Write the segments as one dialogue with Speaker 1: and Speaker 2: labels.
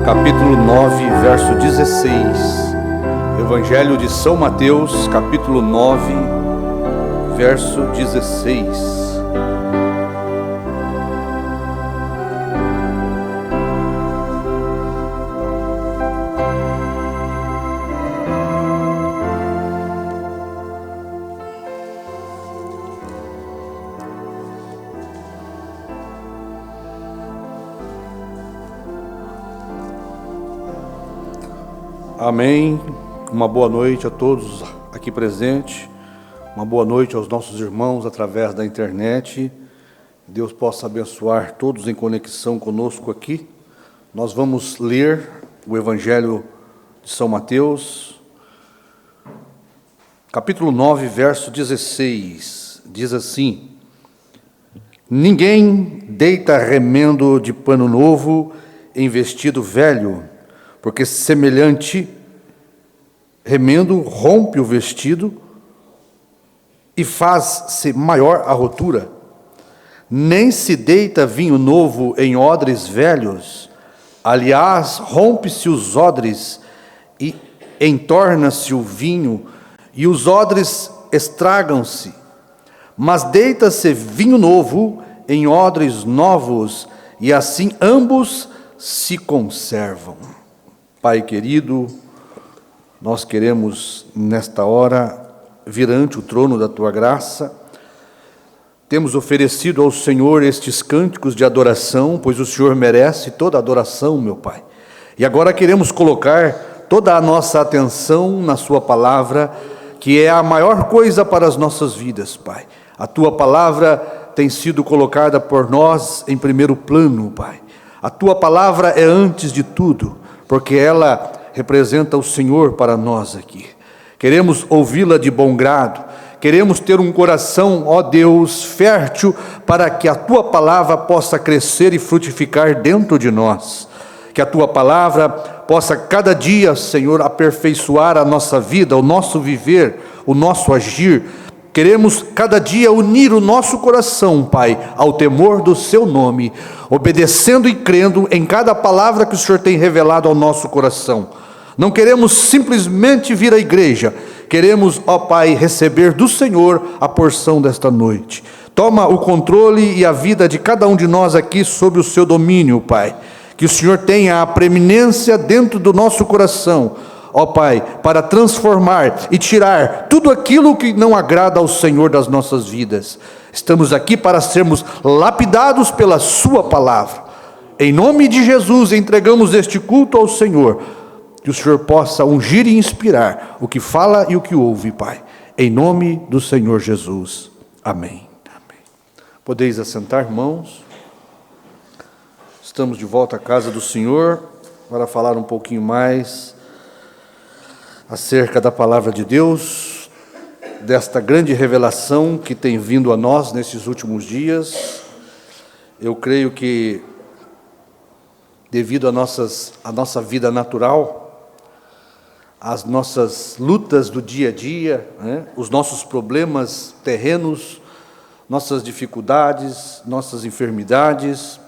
Speaker 1: capítulo 9, verso 16. Evangelho de São Mateus, capítulo 9, verso 16. Amém. Uma boa noite a todos aqui presentes. Uma boa noite aos nossos irmãos através da internet. Deus possa abençoar todos em conexão conosco aqui. Nós vamos ler o Evangelho de São Mateus, capítulo 9, verso 16. Diz assim: Ninguém deita remendo de pano novo em vestido velho, porque semelhante remendo rompe o vestido e faz-se maior a rotura. Nem se deita vinho novo em odres velhos, aliás, rompe-se os odres e entorna-se o vinho, e os odres estragam-se. Mas deita-se vinho novo em odres novos, e assim ambos se conservam. Pai querido, nós queremos nesta hora vir ante o trono da Tua graça. Temos oferecido ao Senhor estes cânticos de adoração, pois o Senhor merece toda a adoração, meu Pai. E agora queremos colocar toda a nossa atenção na Sua palavra, que é a maior coisa para as nossas vidas, Pai. A Tua palavra tem sido colocada por nós em primeiro plano, Pai. A Tua palavra é antes de tudo, porque ela representa o Senhor para nós aqui. Queremos ouvi-la de bom grado, queremos ter um coração, ó Deus, fértil, para que a Tua palavra possa crescer e frutificar dentro de nós. Que a Tua palavra possa cada dia, Senhor, aperfeiçoar a nossa vida, o nosso viver, o nosso agir. Queremos cada dia unir o nosso coração, Pai, ao temor do Seu nome, obedecendo e crendo em cada palavra que o Senhor tem revelado ao nosso coração. Não queremos simplesmente vir à igreja, queremos, ó Pai, receber do Senhor a porção desta noite. Toma o controle e a vida de cada um de nós aqui sob o Seu domínio, Pai. Que o Senhor tenha a preeminência dentro do nosso coração, ó Pai, para transformar e tirar tudo aquilo que não agrada ao Senhor das nossas vidas. Estamos aqui para sermos lapidados pela Sua palavra. Em nome de Jesus, entregamos este culto ao Senhor. Que o Senhor possa ungir e inspirar o que fala e o que ouve, Pai. Em nome do Senhor Jesus. Amém. Amém. Podeis assentar, irmãos. Estamos de volta à casa do Senhor para falar um pouquinho mais acerca da palavra de Deus, desta grande revelação que tem vindo a nós nesses últimos dias. Eu creio que, devido à nossa vida natural, as nossas lutas do dia a dia, os nossos problemas terrenos, nossas dificuldades, nossas enfermidades,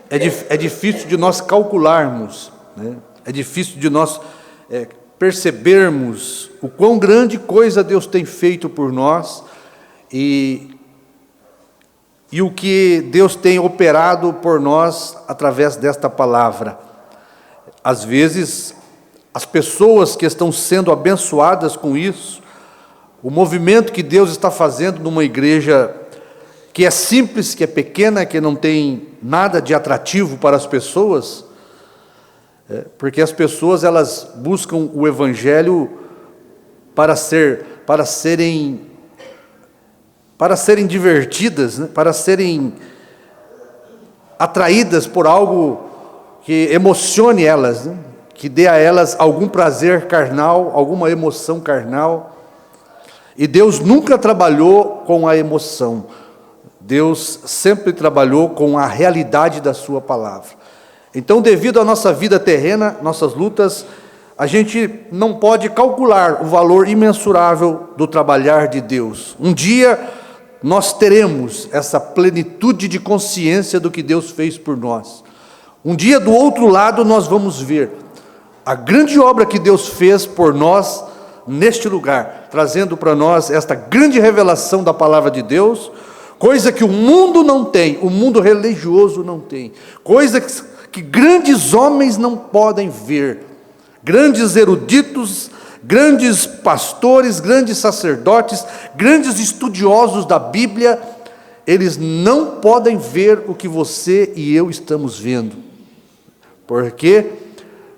Speaker 1: é difícil de nós calcularmos, é difícil de nós percebermos o quão grande coisa Deus tem feito por nós e o que Deus tem operado por nós através desta palavra. Às vezes, as pessoas que estão sendo abençoadas com isso, o movimento que Deus está fazendo numa igreja que é simples, que é pequena, que não tem nada de atrativo para as pessoas, porque as pessoas elas buscam o Evangelho para serem divertidas, para serem atraídas por algo que emocione elas, que dê a elas algum prazer carnal, alguma emoção carnal. E Deus nunca trabalhou com a emoção. Deus sempre trabalhou com a realidade da Sua palavra. Então, devido à nossa vida terrena, nossas lutas, a gente não pode calcular o valor imensurável do trabalhar de Deus. Um dia nós teremos essa plenitude de consciência do que Deus fez por nós. Um dia, do outro lado, nós vamos ver a grande obra que Deus fez por nós neste lugar, trazendo para nós esta grande revelação da palavra de Deus, coisa que o mundo não tem, o mundo religioso não tem, coisa que grandes homens não podem ver, grandes eruditos, grandes pastores, grandes sacerdotes, grandes estudiosos da Bíblia, eles não podem ver o que você e eu estamos vendo, porque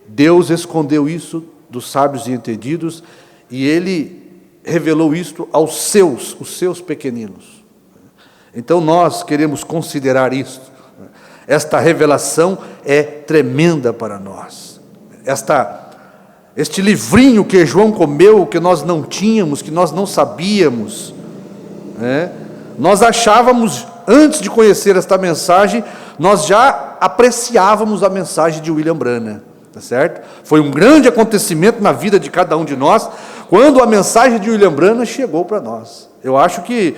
Speaker 1: Deus escondeu isso dos sábios e entendidos, e Ele revelou isto aos seus pequeninos. Então nós queremos considerar isto. Esta revelação é tremenda para nós. Este livrinho que João comeu, que nós não tínhamos, que nós não sabíamos, nós achávamos, antes de conhecer esta mensagem, nós já apreciávamos a mensagem de William Branham, tá certo? Foi um grande acontecimento na vida de cada um de nós, quando a mensagem de William Branham chegou para nós. Eu acho que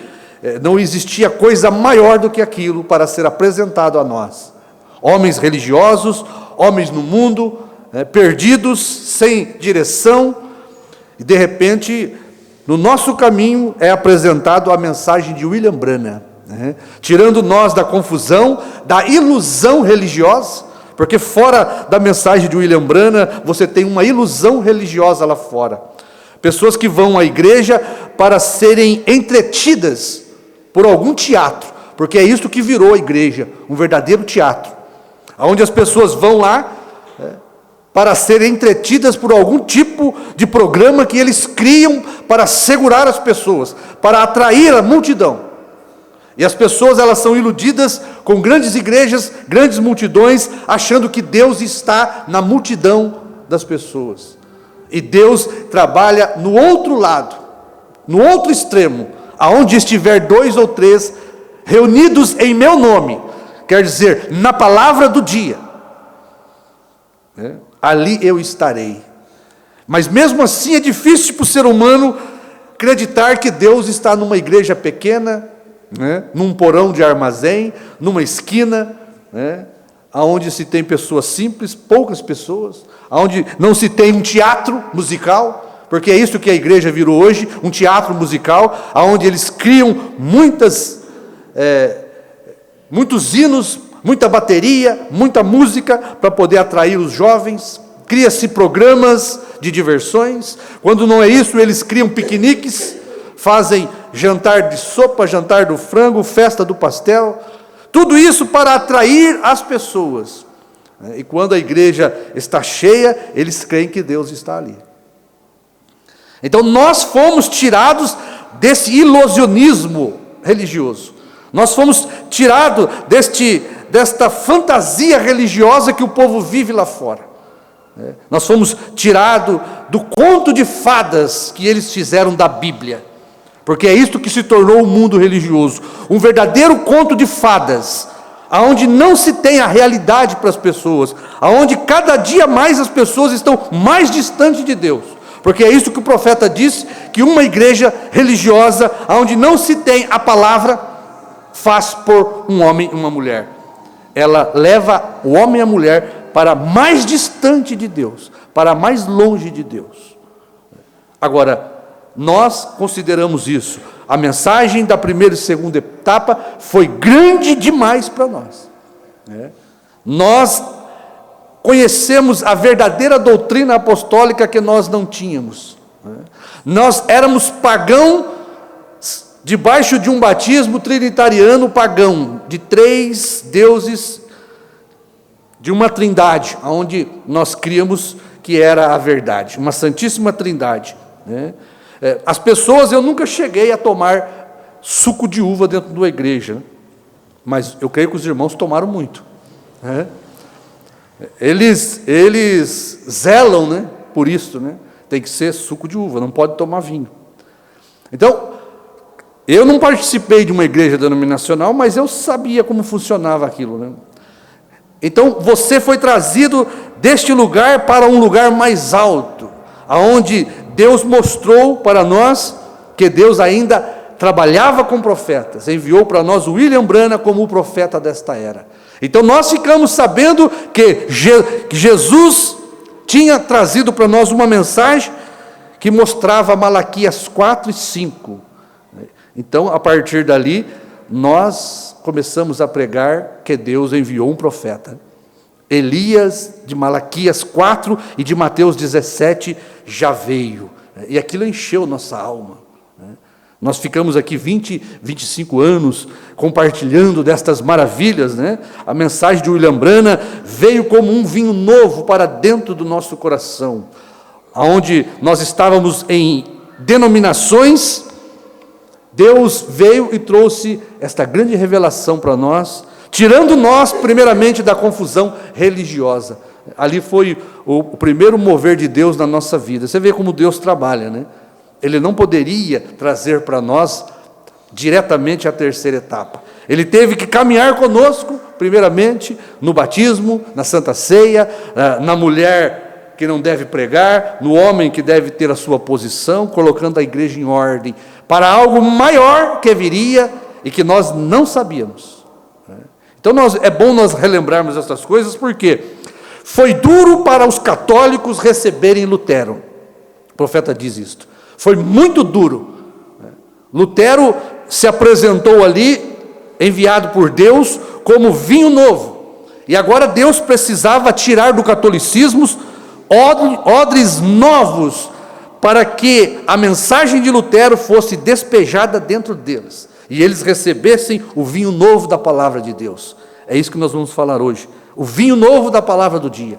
Speaker 1: não existia coisa maior do que aquilo para ser apresentado a nós. Homens religiosos, homens no mundo, perdidos, sem direção, e de repente, no nosso caminho é apresentado a mensagem de William Branham, tirando nós da confusão, da ilusão religiosa, porque fora da mensagem de William Branham, você tem uma ilusão religiosa lá fora. Pessoas que vão à igreja para serem entretidas por algum teatro, porque é isso que virou a igreja, um verdadeiro teatro, onde as pessoas vão lá para serem entretidas por algum tipo de programa que eles criam para segurar as pessoas, para atrair a multidão. E as pessoas, elas são iludidas com grandes igrejas, grandes multidões, achando que Deus está na multidão das pessoas. E Deus trabalha no outro lado, no outro extremo, aonde estiver 2 ou 3 reunidos em meu nome, quer dizer, na palavra do dia, ali eu estarei. Mas mesmo assim é difícil para o ser humano acreditar que Deus está numa igreja pequena, num porão de armazém, numa esquina, onde se tem pessoas simples, poucas pessoas, onde não se tem um teatro musical, porque é isso que a igreja virou hoje, um teatro musical, onde eles criam muitos hinos, muita bateria, muita música, para poder atrair os jovens, cria-se programas de diversões, quando não é isso, eles criam piqueniques, fazem jantar de sopa, jantar do frango, festa do pastel, tudo isso para atrair as pessoas. E quando a igreja está cheia, eles creem que Deus está ali. Então nós fomos tirados desse ilusionismo religioso. Nós fomos tirados desta fantasia religiosa que o povo vive lá fora. Nós fomos tirados do conto de fadas que eles fizeram da Bíblia. Porque é isto que se tornou o mundo religioso, um verdadeiro conto de fadas, aonde não se tem a realidade para as pessoas, aonde cada dia mais as pessoas estão mais distantes de Deus, porque é isso que o profeta disse, que uma igreja religiosa, aonde não se tem a palavra, faz por um homem e uma mulher, ela leva o homem e a mulher para mais distante de Deus, para mais longe de Deus. Agora, nós consideramos isso. A mensagem da primeira e segunda etapa foi grande demais para nós. Nós conhecemos a verdadeira doutrina apostólica que nós não tínhamos. Nós éramos pagãos debaixo de um batismo trinitariano pagão, de 3 deuses, de uma trindade, onde nós criamos que era a verdade, uma santíssima trindade. As pessoas, eu nunca cheguei a tomar suco de uva dentro de uma igreja, mas eu creio que os irmãos tomaram muito. Eles zelam, por isso, tem que ser suco de uva, não pode tomar vinho. Então, eu não participei de uma igreja denominacional, mas eu sabia como funcionava aquilo. Então, você foi trazido deste lugar para um lugar mais alto, aonde Deus mostrou para nós que Deus ainda trabalhava com profetas, enviou para nós o William Branham como o profeta desta era. Então nós ficamos sabendo que Jesus tinha trazido para nós uma mensagem que mostrava Malaquias 4 e 5. Então, a partir dali, nós começamos a pregar que Deus enviou um profeta. Elias, de Malaquias 4 e de Mateus 17, já veio. E aquilo encheu nossa alma. Nós ficamos aqui 25 anos compartilhando destas maravilhas, né? A mensagem de William Branham veio como um vinho novo para dentro do nosso coração. Onde nós estávamos em denominações, Deus veio e trouxe esta grande revelação para nós, tirando nós, primeiramente, da confusão religiosa. Ali foi o primeiro mover de Deus na nossa vida. Você vê como Deus trabalha, né? Ele não poderia trazer para nós diretamente a terceira etapa. Ele teve que caminhar conosco, primeiramente, no batismo, na Santa Ceia, na mulher que não deve pregar, no homem que deve ter a sua posição, colocando a igreja em ordem, para algo maior que viria e que nós não sabíamos. Então é bom nós relembrarmos essas coisas, porque foi duro para os católicos receberem Lutero. O profeta diz isto. Foi muito duro. Lutero se apresentou ali, enviado por Deus, como vinho novo. E agora Deus precisava tirar do catolicismo odres novos, para que a mensagem de Lutero fosse despejada dentro deles, e eles recebessem o vinho novo da palavra de Deus. É isso que nós vamos falar hoje, o vinho novo da palavra do dia.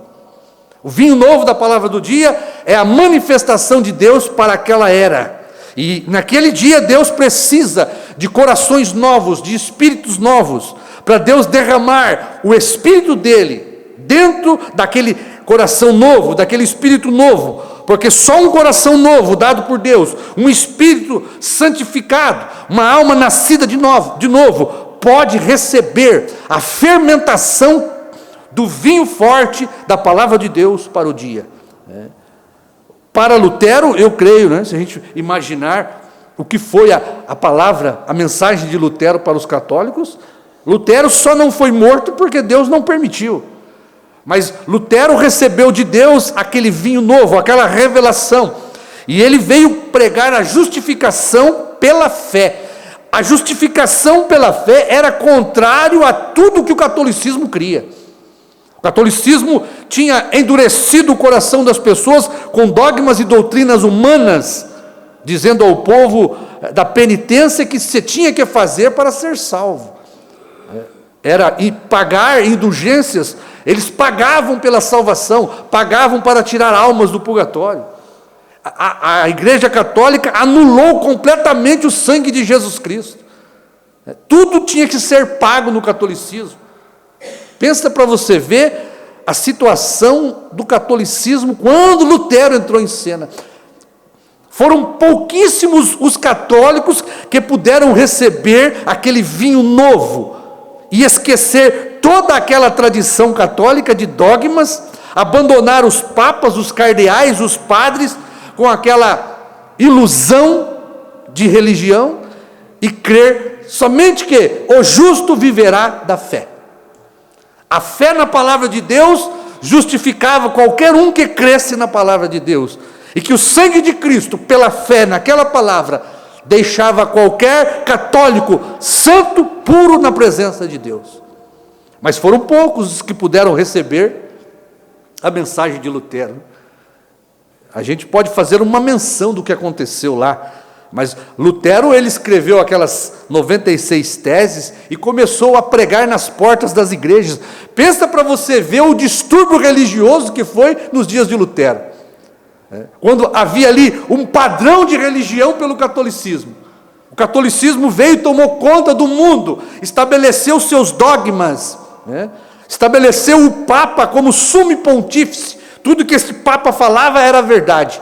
Speaker 1: O vinho novo da palavra do dia é a manifestação de Deus para aquela era, e naquele dia Deus precisa de corações novos, de espíritos novos, para Deus derramar o espírito dele dentro daquele coração novo, daquele espírito novo, porque só um coração novo dado por Deus, um espírito santificado, uma alma nascida de novo, pode receber a fermentação do vinho forte da palavra de Deus para o dia. Para Lutero, eu creio, né, se a gente imaginar o que foi a palavra, a mensagem de Lutero para os católicos, Lutero só não foi morto porque Deus não permitiu. Mas Lutero recebeu de Deus aquele vinho novo, aquela revelação, e ele veio pregar a justificação pela fé. A justificação pela fé era contrário a tudo que o catolicismo cria. O catolicismo tinha endurecido o coração das pessoas com dogmas e doutrinas humanas, dizendo ao povo da penitência que se tinha que fazer para ser salvo. Era pagar indulgências. Eles pagavam pela salvação, pagavam para tirar almas do purgatório. A Igreja Católica anulou completamente o sangue de Jesus Cristo. Tudo tinha que ser pago no catolicismo. Pensa para você ver a situação do catolicismo quando Lutero entrou em cena. Foram pouquíssimos os católicos que puderam receber aquele vinho novo e esquecer toda aquela tradição católica de dogmas, abandonar os papas, os cardeais, os padres, com aquela ilusão de religião, e crer somente que o justo viverá da fé. A fé na palavra de Deus justificava qualquer um que cresce na palavra de Deus, e que o sangue de Cristo, pela fé naquela palavra, deixava qualquer católico santo, puro na presença de Deus. Mas foram poucos os que puderam receber a mensagem de Lutero. A gente pode fazer uma menção do que aconteceu lá, mas Lutero, ele escreveu aquelas 96 teses e começou a pregar nas portas das igrejas. Pensa para você ver o distúrbio religioso que foi nos dias de Lutero. Quando havia ali um padrão de religião pelo catolicismo. O catolicismo veio e tomou conta do mundo, estabeleceu seus dogmas, estabeleceu o Papa como sumo pontífice. Tudo que esse Papa falava era verdade.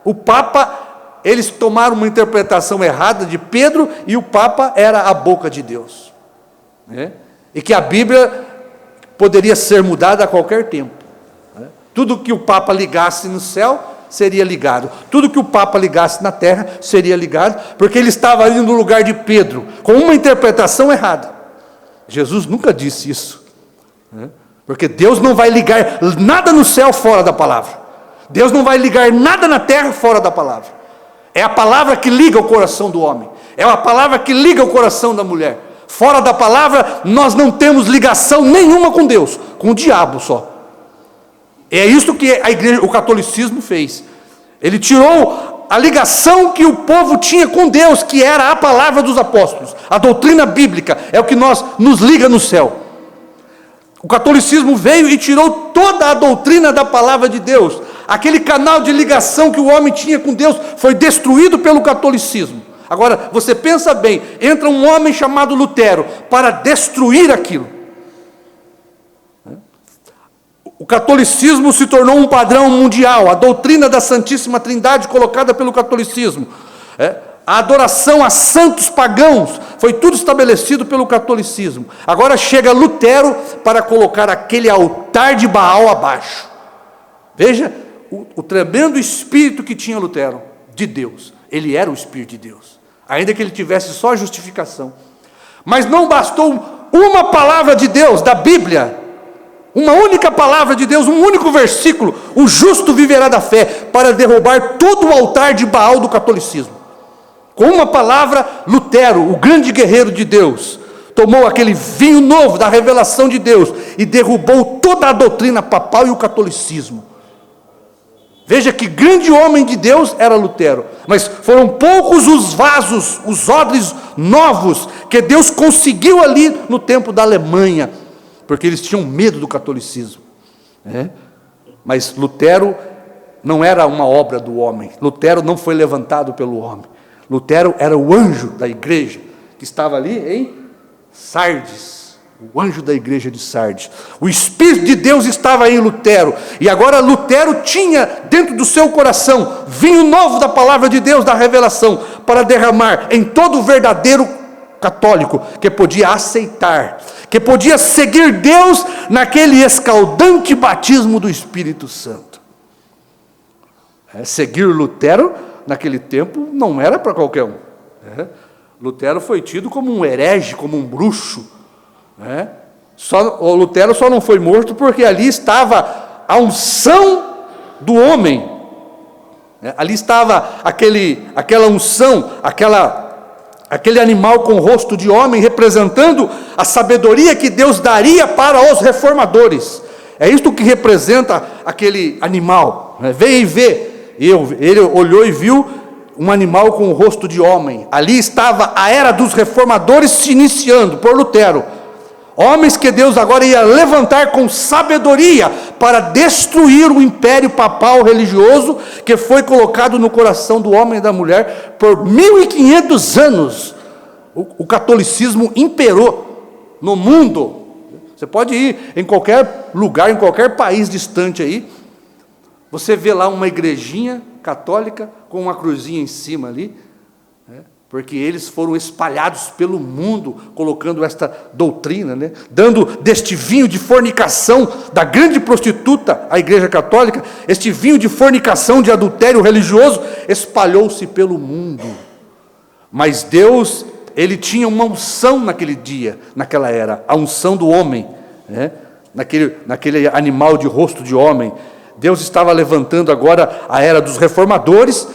Speaker 1: O Papa, eles tomaram uma interpretação errada de Pedro, e o Papa era a boca de Deus, e que a Bíblia poderia ser mudada a qualquer tempo. Tudo que o Papa ligasse no céu seria ligado. Tudo que o Papa ligasse na terra seria ligado, porque ele estava ali no lugar de Pedro, com uma interpretação errada. Jesus nunca disse isso, né? Porque Deus não vai ligar nada no céu fora da palavra. Deus não vai ligar nada na terra fora da palavra. É a palavra que liga o coração do homem. É a palavra que liga o coração da mulher. Fora da palavra, nós não temos ligação nenhuma com Deus, com o diabo só. É isso que a igreja, o catolicismo fez. Ele tirou a ligação que o povo tinha com Deus, que era a palavra dos apóstolos. A doutrina bíblica é o que nos liga no céu. O catolicismo veio e tirou toda a doutrina da palavra de Deus. Aquele canal de ligação que o homem tinha com Deus foi destruído pelo catolicismo. Agora, você pensa bem, entra um homem chamado Lutero para destruir aquilo. O catolicismo se tornou um padrão mundial, a doutrina da Santíssima Trindade colocada pelo catolicismo. A adoração a santos pagãos, foi tudo estabelecido pelo catolicismo. Agora chega Lutero para colocar aquele altar de Baal abaixo. Veja o tremendo espírito que tinha Lutero, de Deus. Ele era o Espírito de Deus, ainda que ele tivesse só justificação. Mas não bastou uma palavra de Deus, da Bíblia, uma única palavra de Deus, um único versículo, o justo viverá da fé, para derrubar todo o altar de Baal do catolicismo. Com uma palavra, Lutero, o grande guerreiro de Deus, tomou aquele vinho novo da revelação de Deus e derrubou toda a doutrina papal e o catolicismo. Veja que grande homem de Deus era Lutero, mas foram poucos os vasos, os odres novos que Deus conseguiu ali no tempo da Alemanha, porque eles tinham medo do catolicismo. Mas Lutero não era uma obra do homem, Lutero não foi levantado pelo homem. Lutero era o anjo da igreja, que estava ali em Sardes, o anjo da igreja de Sardes. O Espírito de Deus estava em Lutero, e agora Lutero tinha dentro do seu coração vinho novo da palavra de Deus, da revelação, para derramar em todo o verdadeiro católico, que podia aceitar, que podia seguir Deus naquele escaldante batismo do Espírito Santo. Seguir Lutero naquele tempo não era para qualquer um. Lutero foi tido como um herege, como um bruxo. O Lutero só não foi morto porque ali estava a unção do homem. Ali estava aquela unção, aquele animal com rosto de homem, representando a sabedoria que Deus daria para os reformadores. É isto que representa aquele animal. Veja e vê. Ele olhou e viu um animal com o rosto de homem. Ali estava a era dos reformadores se iniciando por Lutero. Homens que Deus agora ia levantar com sabedoria para destruir o império papal religioso que foi colocado no coração do homem e da mulher por 1500 anos. O catolicismo imperou no mundo. Você pode ir em qualquer lugar, em qualquer país distante aí, você vê lá uma igrejinha católica com uma cruzinha em cima ali, porque eles foram espalhados pelo mundo, colocando esta doutrina, dando deste vinho de fornicação, da grande prostituta, a igreja católica, este vinho de fornicação, de adultério religioso, espalhou-se pelo mundo. Mas Deus, Ele tinha uma unção naquele dia, naquela era, a unção do homem, naquele animal de rosto de homem. Deus estava levantando agora a era dos reformadores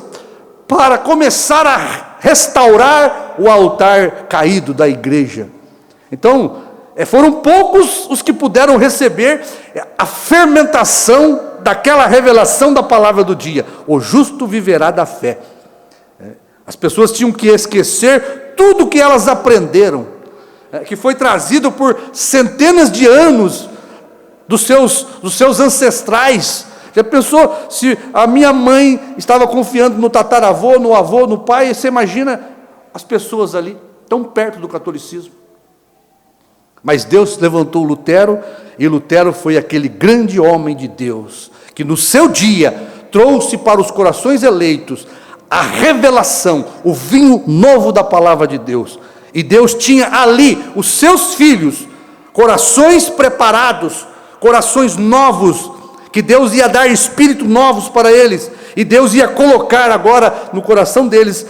Speaker 1: para começar a restaurar o altar caído da igreja. Então, foram poucos os que puderam receber a fermentação daquela revelação da palavra do dia. O justo viverá da fé. As pessoas tinham que esquecer tudo que elas aprenderam, que foi trazido por centenas de anos dos seus ancestrais. Já pensou se a minha mãe estava confiando no tataravô, no avô, no pai? Você imagina as pessoas ali, tão perto do catolicismo. Mas Deus levantou Lutero, e Lutero foi aquele grande homem de Deus, que no seu dia trouxe para os corações eleitos a revelação, o vinho novo da palavra de Deus. E Deus tinha ali os seus filhos, corações preparados, corações novos, que Deus ia dar espíritos novos para eles, e Deus ia colocar agora no coração deles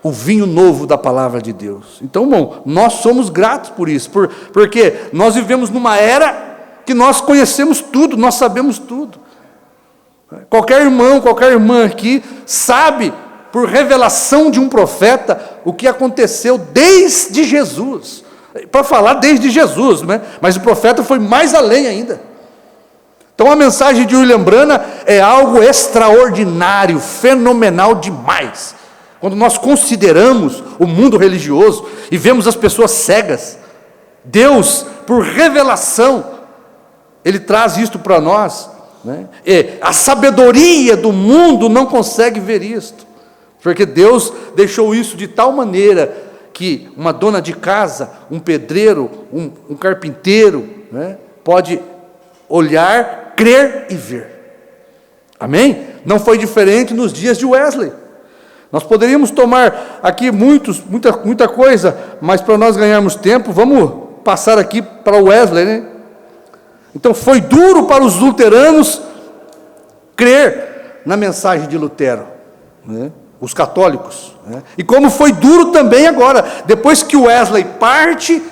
Speaker 1: o vinho novo da palavra de Deus. Então, irmão, nós somos gratos por isso, porque nós vivemos numa era que nós conhecemos tudo, nós sabemos tudo. Qualquer irmão, qualquer irmã aqui sabe, por revelação de um profeta, o que aconteceu desde Jesus. Para falar desde Jesus, né? Mas o profeta foi mais além ainda. Então a mensagem de William Branham é algo extraordinário, fenomenal demais. Quando nós consideramos o mundo religioso e vemos as pessoas cegas, Deus, por revelação, Ele traz isto para nós, né? E a sabedoria do mundo não consegue ver isto, porque Deus deixou isso de tal maneira que uma dona de casa, um pedreiro, um carpinteiro, né, pode olhar, crer e ver. Amém? Não foi diferente nos dias de Wesley. Nós poderíamos tomar aqui muita coisa, mas para nós ganharmos tempo, vamos passar aqui para Wesley, né? Então foi duro para os luteranos crer na mensagem de Lutero, né? Os católicos, né? E como foi duro também agora, depois que Wesley parte,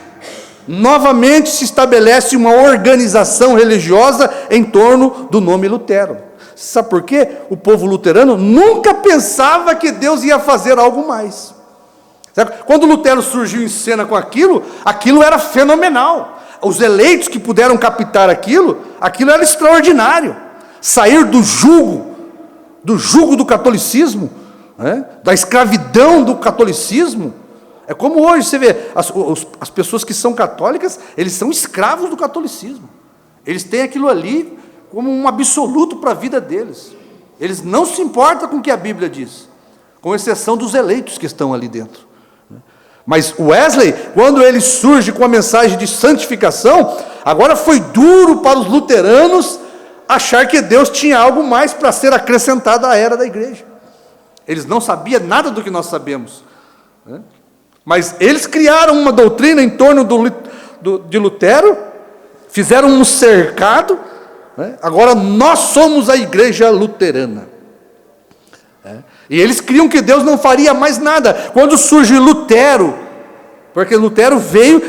Speaker 1: novamente se estabelece uma organização religiosa em torno do nome Lutero. Sabe por quê? O povo luterano nunca pensava que Deus ia fazer algo mais. Certo? Quando Lutero surgiu em cena com aquilo era fenomenal. Os eleitos que puderam captar aquilo era extraordinário. Sair do jugo do catolicismo, né? Da escravidão do catolicismo. É como hoje você vê, as pessoas que são católicas, eles são escravos do catolicismo. Eles têm aquilo ali como um absoluto para a vida deles. Eles não se importam com o que a Bíblia diz, com exceção dos eleitos que estão ali dentro. Mas Wesley, quando ele surge com a mensagem de santificação, agora foi duro para os luteranos achar que Deus tinha algo mais para ser acrescentado à era da igreja. Eles não sabiam nada do que nós sabemos, né? Mas eles criaram uma doutrina em torno de Lutero, fizeram um cercado, né? Agora nós somos a igreja luterana. E eles criam que Deus não faria mais nada. Quando surge Lutero, porque Lutero veio,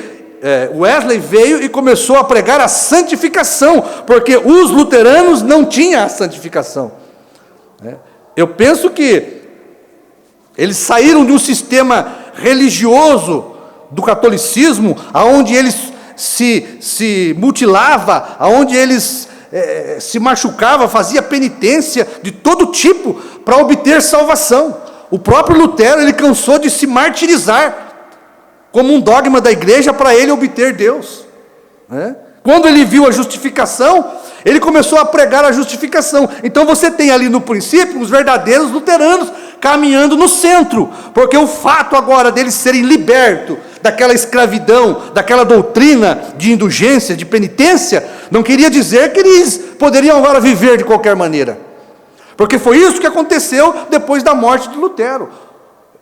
Speaker 1: Wesley veio e começou a pregar a santificação, porque os luteranos não tinham a santificação. Eu penso que eles saíram de um sistema religioso do catolicismo, aonde eles se mutilava, aonde eles se machucava, fazia penitência de todo tipo para obter salvação. O próprio Lutero, ele cansou de se martirizar como um dogma da igreja para ele obter Deus, né? Quando ele viu a justificação, ele começou a pregar a justificação. Então você tem ali no princípio os verdadeiros luteranos caminhando no centro, porque o fato agora deles serem libertos daquela escravidão, daquela doutrina de indulgência, de penitência, não queria dizer que eles poderiam agora viver de qualquer maneira, porque foi isso que aconteceu depois da morte de Lutero.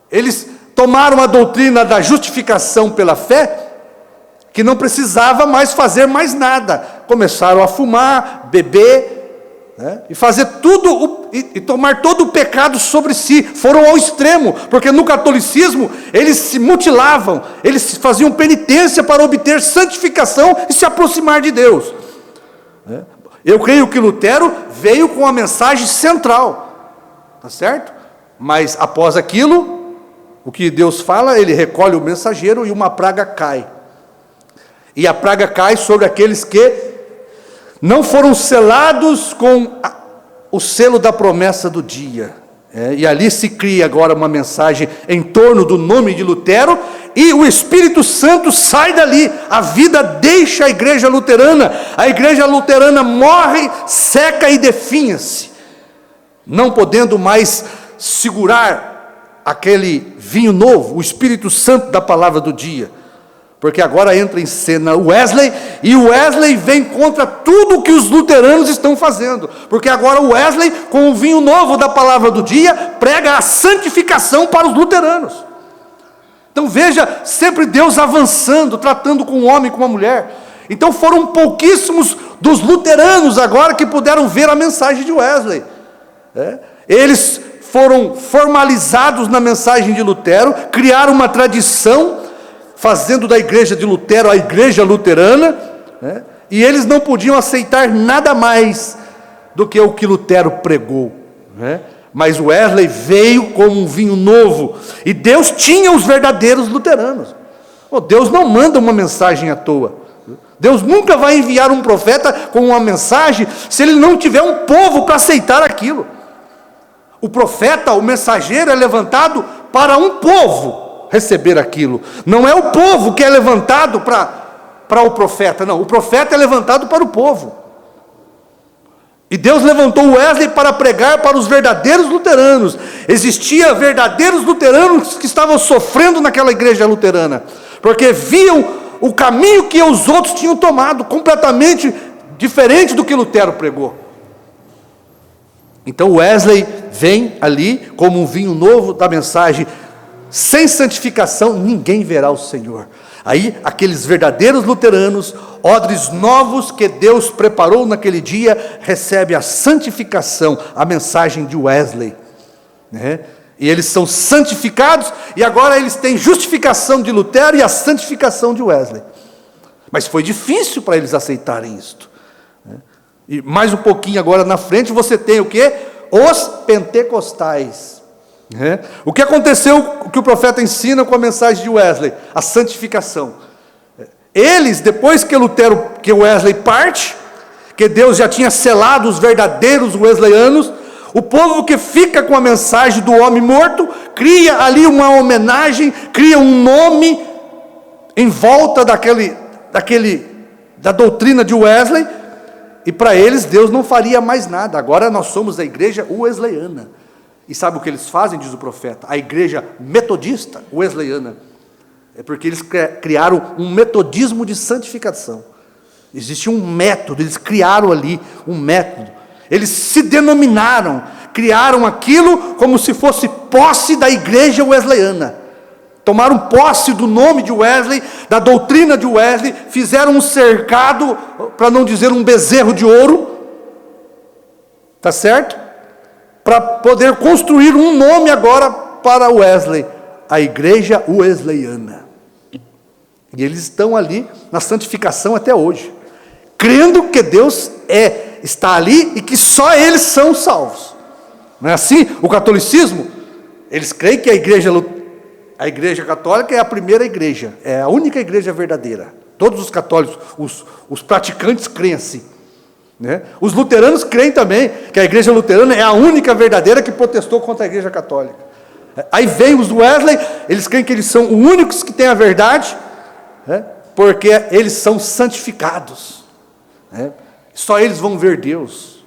Speaker 1: Eles tomaram a doutrina da justificação pela fé, que não precisava mais fazer mais nada, começaram a fumar, beber, né? E fazer tudo, e tomar todo o pecado sobre si, foram ao extremo, porque no catolicismo, eles se mutilavam, eles faziam penitência para obter santificação e se aproximar de Deus, né? Eu creio que Lutero veio com a mensagem central, tá certo? Mas após aquilo, o que Deus fala, ele recolhe o mensageiro e uma praga cai. E a praga cai sobre aqueles que não foram selados com o selo da promessa do dia. E ali se cria agora uma mensagem em torno do nome de Lutero, e o Espírito Santo sai dali, a vida deixa a igreja luterana morre, seca e definha-se, não podendo mais segurar aquele vinho novo, o Espírito Santo da palavra do dia. Porque agora entra em cena Wesley, e Wesley vem contra tudo que os luteranos estão fazendo, porque agora Wesley, com o vinho novo da palavra do dia, prega a santificação para os luteranos. Então veja, sempre Deus avançando, tratando com o homem, com a mulher. Então foram pouquíssimos dos luteranos agora que puderam ver a mensagem de Wesley. Eles foram formalizados na mensagem de Lutero, criaram uma tradição, fazendo da igreja de Lutero a igreja luterana, e eles não podiam aceitar nada mais do que o que Lutero pregou. Mas Wesley veio como um vinho novo, e Deus tinha os verdadeiros luteranos. Deus não manda uma mensagem à toa. Deus nunca vai enviar um profeta com uma mensagem se ele não tiver um povo para aceitar aquilo. O profeta, o mensageiro é levantado para um povo receber aquilo. Não é o povo que é levantado para o profeta, não. O profeta é levantado para o povo. E Deus levantou Wesley para pregar para os verdadeiros luteranos. Existia verdadeiros luteranos que estavam sofrendo naquela igreja luterana, porque viam o caminho que os outros tinham tomado, completamente diferente do que Lutero pregou. Então Wesley vem ali como um vinho novo da mensagem: sem santificação ninguém verá o Senhor. Aí aqueles verdadeiros luteranos, odres novos que Deus preparou naquele dia, recebem a santificação, a mensagem de Wesley, E eles são santificados, e agora eles têm justificação de Lutero e a santificação de Wesley. Mas foi difícil para eles aceitarem isto. E mais um pouquinho agora na frente você tem o quê? Os pentecostais. O que aconteceu, o que o profeta ensina com a mensagem de Wesley? A santificação. Eles, depois que Wesley parte, que Deus já tinha selado os verdadeiros wesleyanos, o povo que fica com a mensagem do homem morto, cria ali uma homenagem, cria um nome em volta da doutrina de Wesley, e para eles Deus não faria mais nada. Agora nós somos a igreja wesleyana. E sabe o que eles fazem, diz o profeta? A igreja metodista wesleyana. É porque eles criaram um metodismo de santificação. Existe um método, eles criaram ali um método. Eles se denominaram, criaram aquilo como se fosse posse da igreja wesleyana. Tomaram posse do nome de Wesley, da doutrina de Wesley, fizeram um cercado, para não dizer um bezerro de ouro, tá certo? Para poder construir um nome agora para Wesley, a igreja wesleyana. E eles estão ali na santificação até hoje, crendo que Deus está ali e que só eles são salvos. Não é assim? O catolicismo, eles creem que a igreja católica é a primeira igreja, é a única igreja verdadeira. Todos os católicos, os praticantes creem assim. Os luteranos creem também que a igreja luterana é a única verdadeira que protestou contra a igreja católica. Aí vem os Wesley, eles creem que eles são os únicos que têm a verdade, porque eles são santificados. Só eles vão ver Deus.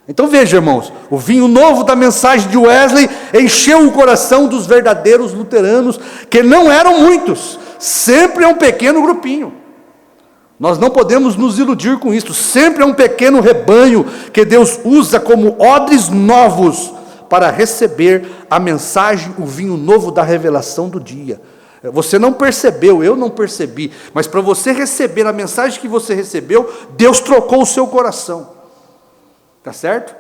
Speaker 1: Então veja, irmãos, o vinho novo da mensagem de Wesley encheu o coração dos verdadeiros luteranos, que não eram muitos, sempre é um pequeno grupinho. Nós não podemos nos iludir com isso. Sempre é um pequeno rebanho que Deus usa como odres novos para receber a mensagem, o vinho novo da revelação do dia. Você não percebeu, eu não percebi, mas para você receber a mensagem que você recebeu, Deus trocou o seu coração. Tá certo?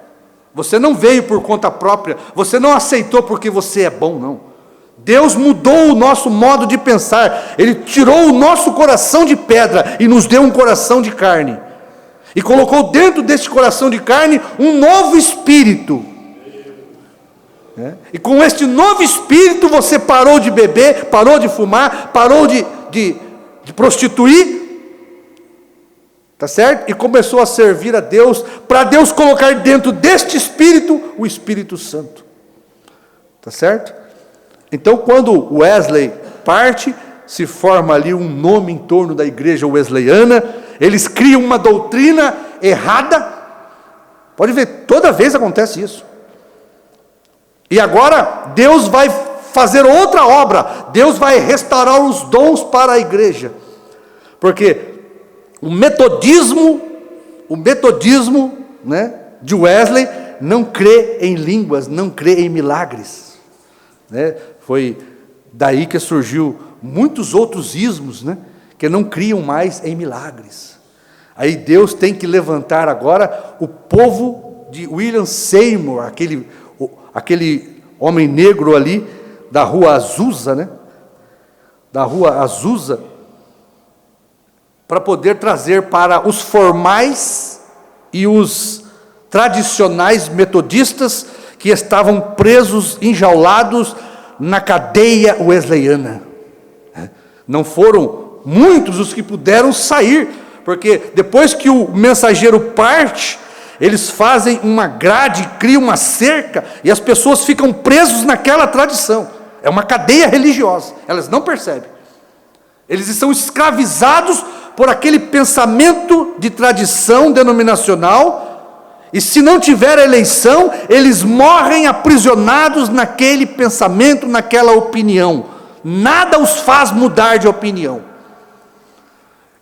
Speaker 1: Você não veio por conta própria, você não aceitou porque você é bom, não. Deus mudou o nosso modo de pensar. Ele tirou o nosso coração de pedra e nos deu um coração de carne, e colocou dentro desse coração de carne um novo espírito. E com este novo espírito você parou de beber, parou de fumar, parou de prostituir, tá certo? E começou a servir a Deus, para Deus colocar dentro deste espírito o Espírito Santo. Tá certo? Então, quando Wesley parte, se forma ali um nome em torno da igreja wesleyana, eles criam uma doutrina errada. Pode ver, toda vez acontece isso. E agora, Deus vai fazer outra obra, Deus vai restaurar os dons para a igreja. Porque o metodismo, de Wesley, não crê em línguas, não crê em milagres. Foi daí que surgiu muitos outros ismos, porque não criam mais em milagres. Aí Deus tem que levantar agora o povo de William Seymour, aquele homem negro ali, da rua Azusa, né? Da rua Azusa, para poder trazer para os formais e os tradicionais metodistas que estavam presos, enjaulados na cadeia wesleyana. Não foram muitos os que puderam sair, porque depois que o mensageiro parte, eles fazem uma grade, criam uma cerca, e as pessoas ficam presas naquela tradição. É uma cadeia religiosa, elas não percebem. Eles estão escravizados por aquele pensamento de tradição denominacional, e se não tiver eleição, eles morrem aprisionados naquele pensamento, naquela opinião. Nada os faz mudar de opinião.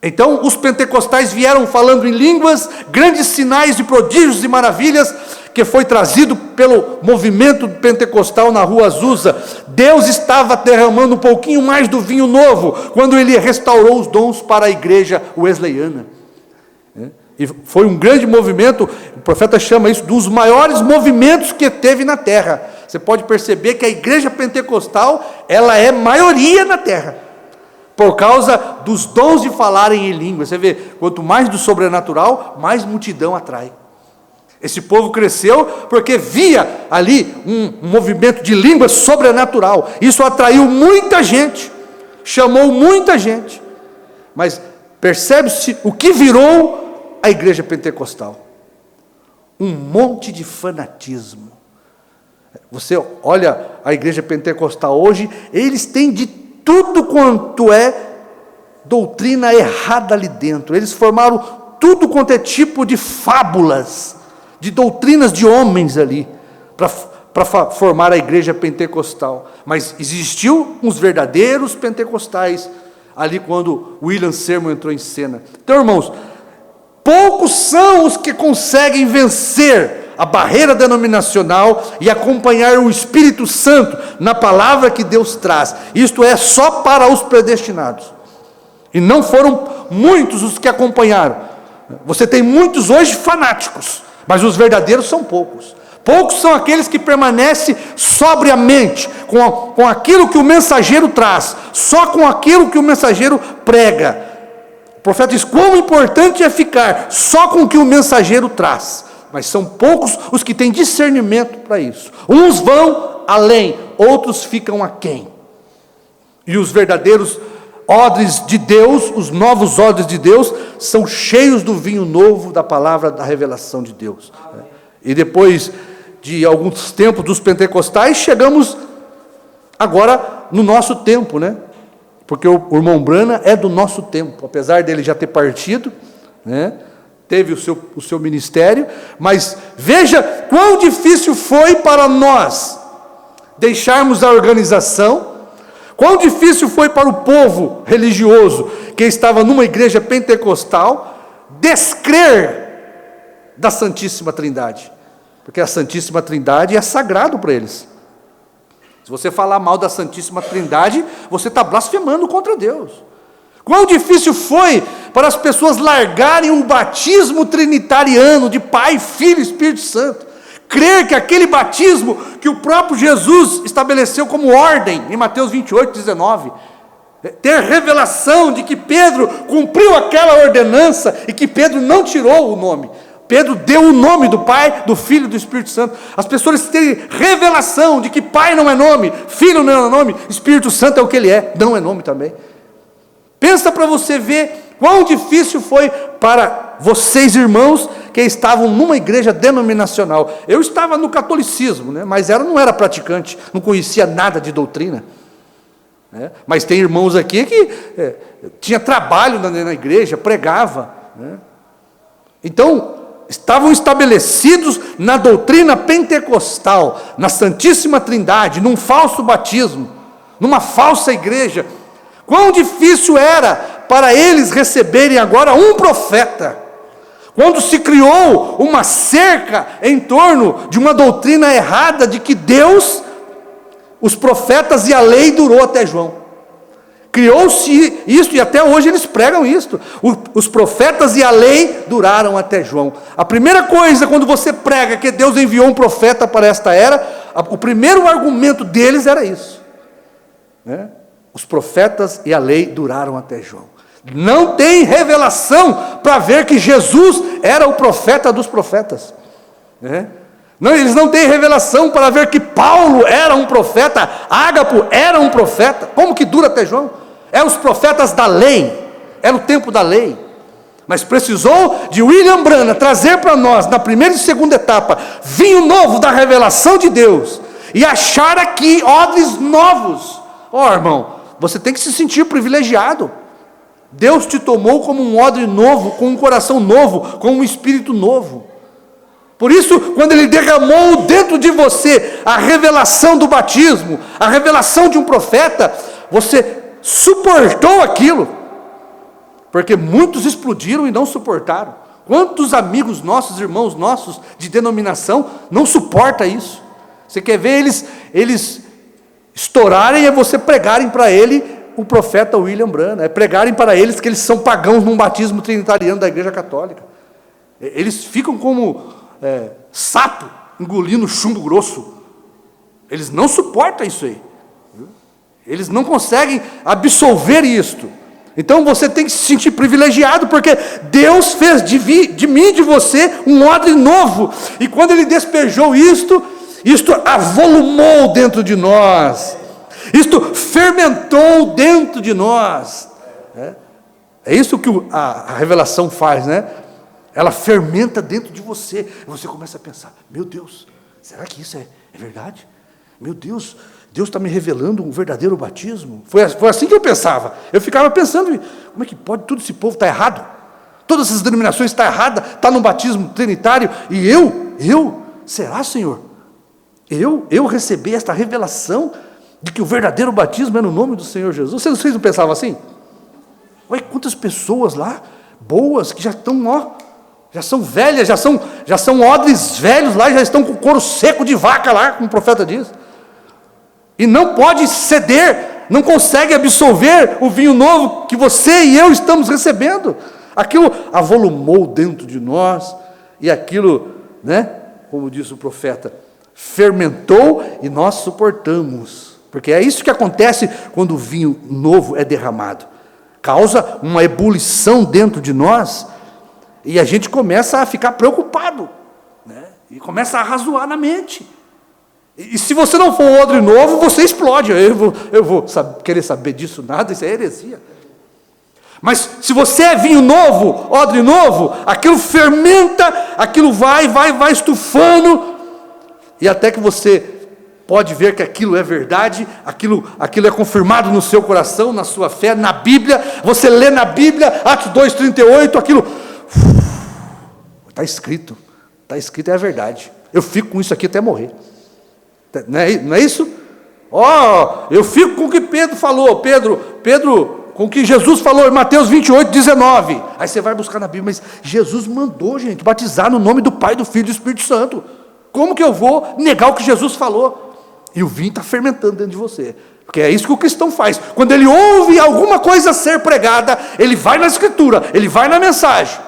Speaker 1: Então os pentecostais vieram falando em línguas, grandes sinais de prodígios e maravilhas, que foi trazido pelo movimento pentecostal na rua Azusa. Deus estava derramando um pouquinho mais do vinho novo, quando Ele restaurou os dons para a igreja wesleyana. E foi um grande movimento, o profeta chama isso dos maiores movimentos que teve na terra. Você pode perceber que a igreja pentecostal, ela é maioria na terra, por causa dos dons de falarem em línguas. Você vê, quanto mais do sobrenatural, mais multidão atrai. Esse povo cresceu porque via ali um movimento de língua sobrenatural. Isso atraiu muita gente, chamou muita gente. Mas percebe-se o que virou a igreja pentecostal: um monte de fanatismo. Você olha a igreja pentecostal hoje, eles têm de tudo quanto é doutrina errada ali dentro. Eles formaram tudo quanto é tipo de fábulas, de doutrinas de homens ali, para formar a igreja pentecostal. Mas existiu uns verdadeiros pentecostais ali quando William Seymour entrou em cena. Então, irmãos, poucos são os que conseguem vencer a barreira denominacional e acompanhar o Espírito Santo na palavra que Deus traz. Isto é só para os predestinados. E não foram muitos os que acompanharam. Você tem muitos hoje fanáticos, mas os verdadeiros são poucos. Poucos são aqueles que permanecem sobriamente com aquilo que o mensageiro traz, só com aquilo que o mensageiro prega. O profeta diz: quão importante é ficar só com o que o mensageiro traz. Mas são poucos os que têm discernimento para isso. Uns vão além, outros ficam aquém. E os verdadeiros odres de Deus, os novos odres de Deus, são cheios do vinho novo da palavra da revelação de Deus. Amém. E depois de alguns tempos dos pentecostais, chegamos agora no nosso tempo, né? Porque o irmão Brana é do nosso tempo, apesar dele já ter partido, né? Teve o seu ministério, mas veja quão difícil foi para nós deixarmos a organização, quão difícil foi para o povo religioso que estava numa igreja pentecostal descrer da Santíssima Trindade, porque a Santíssima Trindade é sagrado para eles. Se você falar mal da Santíssima Trindade, você está blasfemando contra Deus. Quão difícil foi para as pessoas largarem um batismo trinitariano de Pai, Filho e Espírito Santo, crer que aquele batismo que o próprio Jesus estabeleceu como ordem em Mateus 28, 19, ter revelação de que Pedro cumpriu aquela ordenança e que Pedro não tirou o nome. Pedro deu o nome do Pai, do Filho e do Espírito Santo. As pessoas terem revelação de que Pai não é nome, Filho não é nome, Espírito Santo é o que Ele é, não é nome também. Pensa para você ver quão difícil foi para vocês, irmãos, que estavam numa igreja denominacional. Eu estava no catolicismo, né? Mas não era praticante, não conhecia nada de doutrina. Né? Mas tem irmãos aqui que tinha trabalho na igreja, pregava. Né? Então, estavam estabelecidos na doutrina pentecostal, na Santíssima Trindade, num falso batismo, numa falsa igreja. Quão difícil era para eles receberem agora um profeta, quando se criou uma cerca em torno de uma doutrina errada de que Deus, os profetas e a lei durou até João. Criou-se isto, e até hoje eles pregam isto. Os profetas e a lei duraram até João. A primeira coisa, quando você prega que Deus enviou um profeta para esta era, o primeiro argumento deles era isso, né? Os profetas e a lei duraram até João. Não tem revelação para ver que Jesus era o profeta dos profetas, né? Não, eles não têm revelação para ver que Paulo era um profeta, Ágapo era um profeta. Como que dura até João? Eram os profetas da lei, era o tempo da lei. Mas precisou de William Branham trazer para nós, na primeira e segunda etapa, vinho novo da revelação de Deus, e achar aqui odres novos. Irmão, você tem que se sentir privilegiado. Deus te tomou como um odre novo, com um coração novo, com um espírito novo. Por isso, quando Ele derramou dentro de você a revelação do batismo, a revelação de um profeta, você suportou aquilo, porque muitos explodiram e não suportaram. Quantos amigos nossos, irmãos nossos de denominação não suporta isso? Você quer ver eles estourarem, é você pregarem para ele o profeta William Branham, é pregarem para eles que eles são pagãos num batismo trinitariano da Igreja Católica. Eles ficam como sapo engolindo chumbo grosso. Eles não suportam isso aí. Eles não conseguem absolver isto. Então você tem que se sentir privilegiado, porque Deus fez de mim e de você um odre novo. E quando Ele despejou isto avolumou dentro de nós. Isto fermentou dentro de nós. É isso que a revelação faz, né? Ela fermenta dentro de você. E você começa a pensar: meu Deus, será que isso é verdade? Meu Deus, Deus está me revelando um verdadeiro batismo? Foi assim que eu pensava. Eu ficava pensando: como é que pode todo esse povo estar errado? Todas essas denominações estão erradas, está no batismo trinitário, e será, Senhor? Eu recebi esta revelação de que o verdadeiro batismo é no nome do Senhor Jesus? Vocês não pensavam assim? Olha quantas pessoas lá, boas, que já estão, já são velhas, já são odres velhos lá, já estão com couro seco de vaca lá, como o profeta diz. E não pode ceder, não consegue absolver o vinho novo que você e eu estamos recebendo. Aquilo avolumou dentro de nós, e aquilo, né, como disse o profeta, fermentou e nós suportamos. Porque é isso que acontece quando o vinho novo é derramado. Causa uma ebulição dentro de nós, e a gente começa a ficar preocupado, né? E começa a arrazoar na mente. E se você não for um odre novo, você explode. Eu vou querer saber disso nada, isso é heresia. Mas se você é vinho novo, odre novo, aquilo fermenta, aquilo vai estufando, e até que você pode ver que aquilo é verdade, aquilo é confirmado no seu coração, na sua fé, na Bíblia. Você lê na Bíblia, Atos 2,38, aquilo está escrito, é a verdade. Eu fico com isso aqui até morrer. Não é isso? Eu fico com o que Pedro falou, com o que Jesus falou em Mateus 28,19. Aí você vai buscar na Bíblia, mas Jesus mandou, gente, batizar no nome do Pai, do Filho e do Espírito Santo. Como que eu vou negar o que Jesus falou? E o vinho está fermentando dentro de você, porque é isso que o cristão faz. Quando ele ouve alguma coisa ser pregada, ele vai na Escritura, ele vai na mensagem,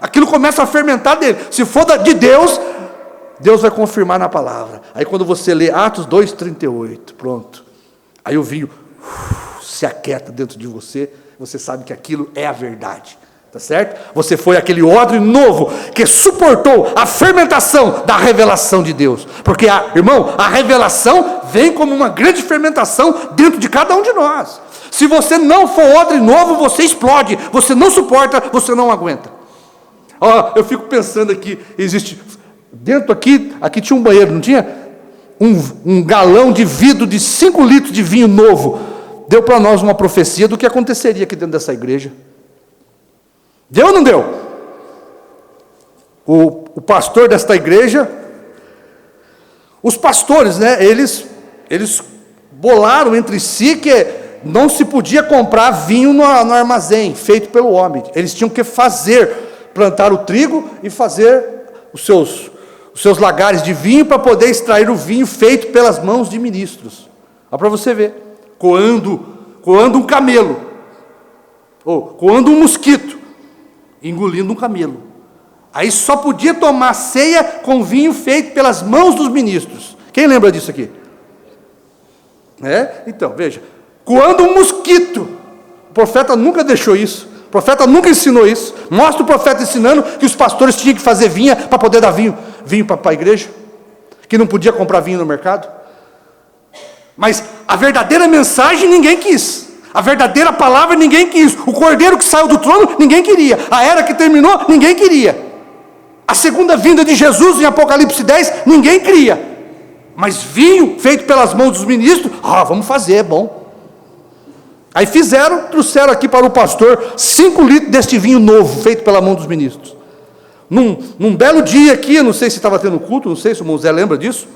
Speaker 1: aquilo começa a fermentar dele. Se for de Deus, Deus vai confirmar na palavra. Aí quando você lê Atos 2,38, pronto, aí o vinho se aquieta dentro de você, você sabe que aquilo é a verdade. Tá certo? Você foi aquele odre novo que suportou a fermentação da revelação de Deus. Porque, irmão, a revelação vem como uma grande fermentação dentro de cada um de nós. Se você não for odre novo, você explode, você não suporta, você não aguenta. Eu fico pensando aqui, existe, dentro aqui tinha um banheiro, não tinha? Um galão de vidro de 5 litros de vinho novo. Deu para nós uma profecia do que aconteceria aqui dentro dessa igreja. Deu ou não deu? O pastor desta igreja, os pastores, né, eles bolaram entre si que não se podia comprar vinho no armazém, feito pelo homem. Eles tinham que plantar o trigo e fazer os seus lagares de vinho para poder extrair o vinho feito pelas mãos de ministros. Olha para você ver, coando coando um camelo, ou coando um mosquito, engolindo um camelo. Aí só podia tomar ceia com vinho feito pelas mãos dos ministros. Quem lembra disso aqui? Então, veja, coando um mosquito. O profeta nunca deixou isso. O profeta nunca ensinou isso. Mostra o profeta ensinando que os pastores tinham que fazer vinha para poder dar vinho para a igreja, que não podia comprar vinho no mercado. Mas a verdadeira mensagem ninguém quis. A verdadeira palavra ninguém quis. O cordeiro que saiu do trono ninguém queria. A era que terminou ninguém queria. A segunda vinda de Jesus em Apocalipse 10 ninguém queria. Mas vinho feito pelas mãos dos ministros, vamos fazer, é bom. Aí trouxeram aqui para o pastor 5 litros deste vinho novo, feito pela mão dos ministros. Num belo dia aqui, não sei se estava tendo culto, não sei se o irmão Zé lembra disso.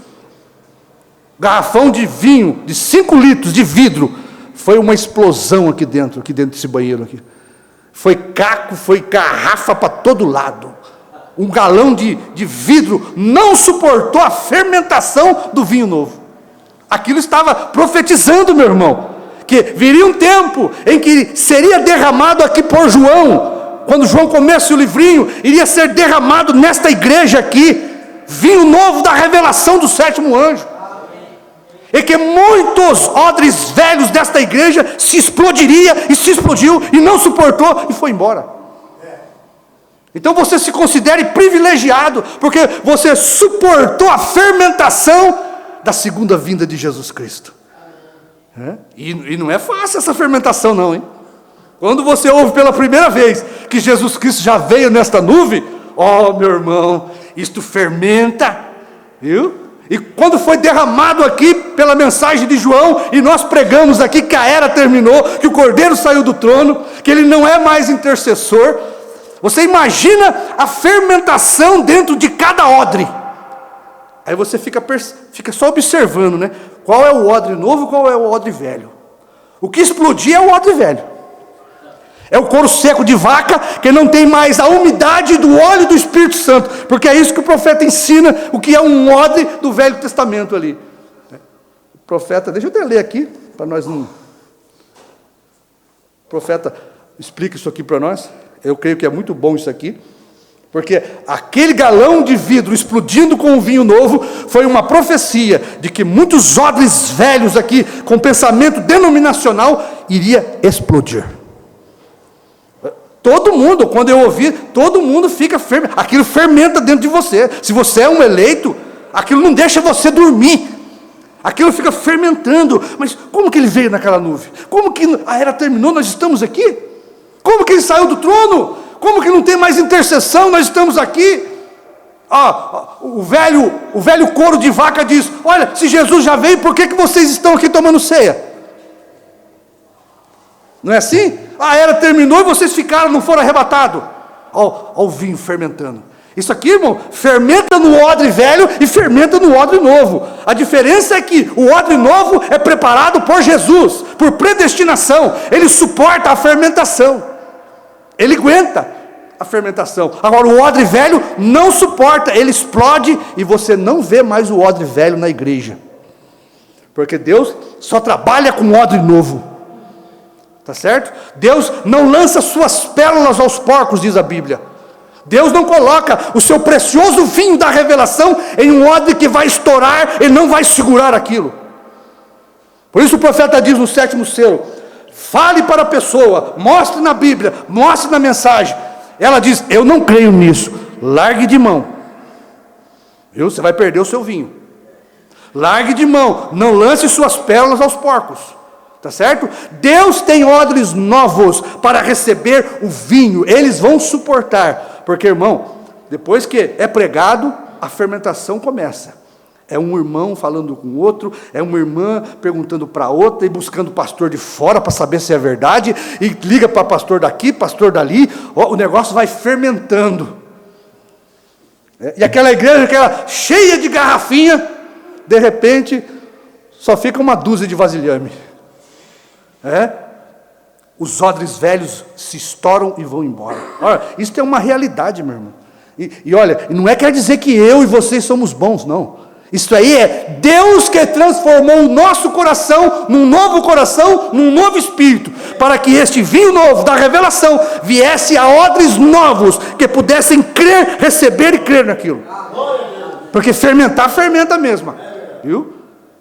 Speaker 1: Garrafão de vinho, de 5 litros de vidro. Foi uma explosão aqui dentro desse banheiro aqui. Foi caco, foi garrafa para todo lado. Um galão de vidro não suportou a fermentação do vinho novo. Aquilo estava profetizando, meu irmão, que viria um tempo em que seria derramado aqui por João, quando João começa o livrinho, iria ser derramado nesta igreja aqui, vinho novo da revelação do 7º anjo. E que muitos odres velhos desta igreja se explodiria, e se explodiu, e não suportou, e foi embora. Então você se considere privilegiado, porque você suportou a fermentação da segunda vinda de Jesus Cristo. E não é fácil essa fermentação não, hein? Quando você ouve pela primeira vez que Jesus Cristo já veio nesta nuvem, meu irmão, isto fermenta, viu? E quando foi derramado aqui pela mensagem de João, e nós pregamos aqui que a era terminou, que o Cordeiro saiu do trono, que ele não é mais intercessor, você imagina a fermentação dentro de cada odre. Aí você fica só observando, né? Qual é o odre novo e qual é o odre velho. O que explodir é o odre velho. É o couro seco de vaca, que não tem mais a umidade do óleo do Espírito Santo. Porque é isso que o profeta ensina, o que é um odre do Velho Testamento ali. O profeta, deixa eu até ler aqui, para nós não... O profeta explica isso aqui para nós. Eu creio que é muito bom isso aqui, porque aquele galão de vidro explodindo com o vinho novo foi uma profecia de que muitos odres velhos aqui, com pensamento denominacional, iria explodir. Todo mundo, quando eu ouvir, todo mundo fica aquilo fermenta dentro de você. Se você é um eleito, aquilo não deixa você dormir, aquilo fica fermentando. Mas como que ele veio naquela nuvem? Como que a era terminou, nós estamos aqui? Como que ele saiu do trono? Como que não tem mais intercessão, nós estamos aqui? O velho couro de vaca diz: olha, se Jesus já veio, por que vocês estão aqui tomando ceia? Não é assim? A era terminou e vocês ficaram, não foram arrebatados. Olha o vinho fermentando. Isso aqui, irmão, fermenta no odre velho e fermenta no odre novo. A diferença é que o odre novo é preparado por Jesus, por predestinação. Ele suporta a fermentação, ele aguenta a fermentação. Agora o odre velho não suporta, ele explode e você não vê mais o odre velho na igreja, porque Deus só trabalha com odre novo. Tá certo? Deus não lança suas pérolas aos porcos, diz a Bíblia. Deus não coloca o seu precioso vinho da revelação em um odre que vai estourar, ele não vai segurar aquilo. Por isso o profeta diz no 7º selo: fale para a pessoa, mostre na Bíblia, mostre na mensagem. Ela diz: eu não creio nisso, largue de mão, viu? Você vai perder o seu vinho. Largue de mão, não lance suas pérolas aos porcos. Tá certo? Deus tem odres novos para receber o vinho, eles vão suportar, porque, irmão, depois que é pregado, a fermentação começa. É um irmão falando com o outro, é uma irmã perguntando para outra e buscando pastor de fora para saber se é verdade, e liga para pastor daqui, pastor dali, o negócio vai fermentando. E aquela igreja, aquela cheia de garrafinha, de repente, só fica uma dúzia de vasilhame. Os odres velhos se estouram e vão embora. Olha, isso é uma realidade, meu irmão. E olha, não quer dizer que eu e vocês somos bons, não. Isso aí é Deus que transformou o nosso coração num novo coração, num novo espírito, para que este vinho novo da revelação viesse a odres novos, que pudessem crer, receber e crer naquilo. Porque fermentar, fermenta mesmo, viu?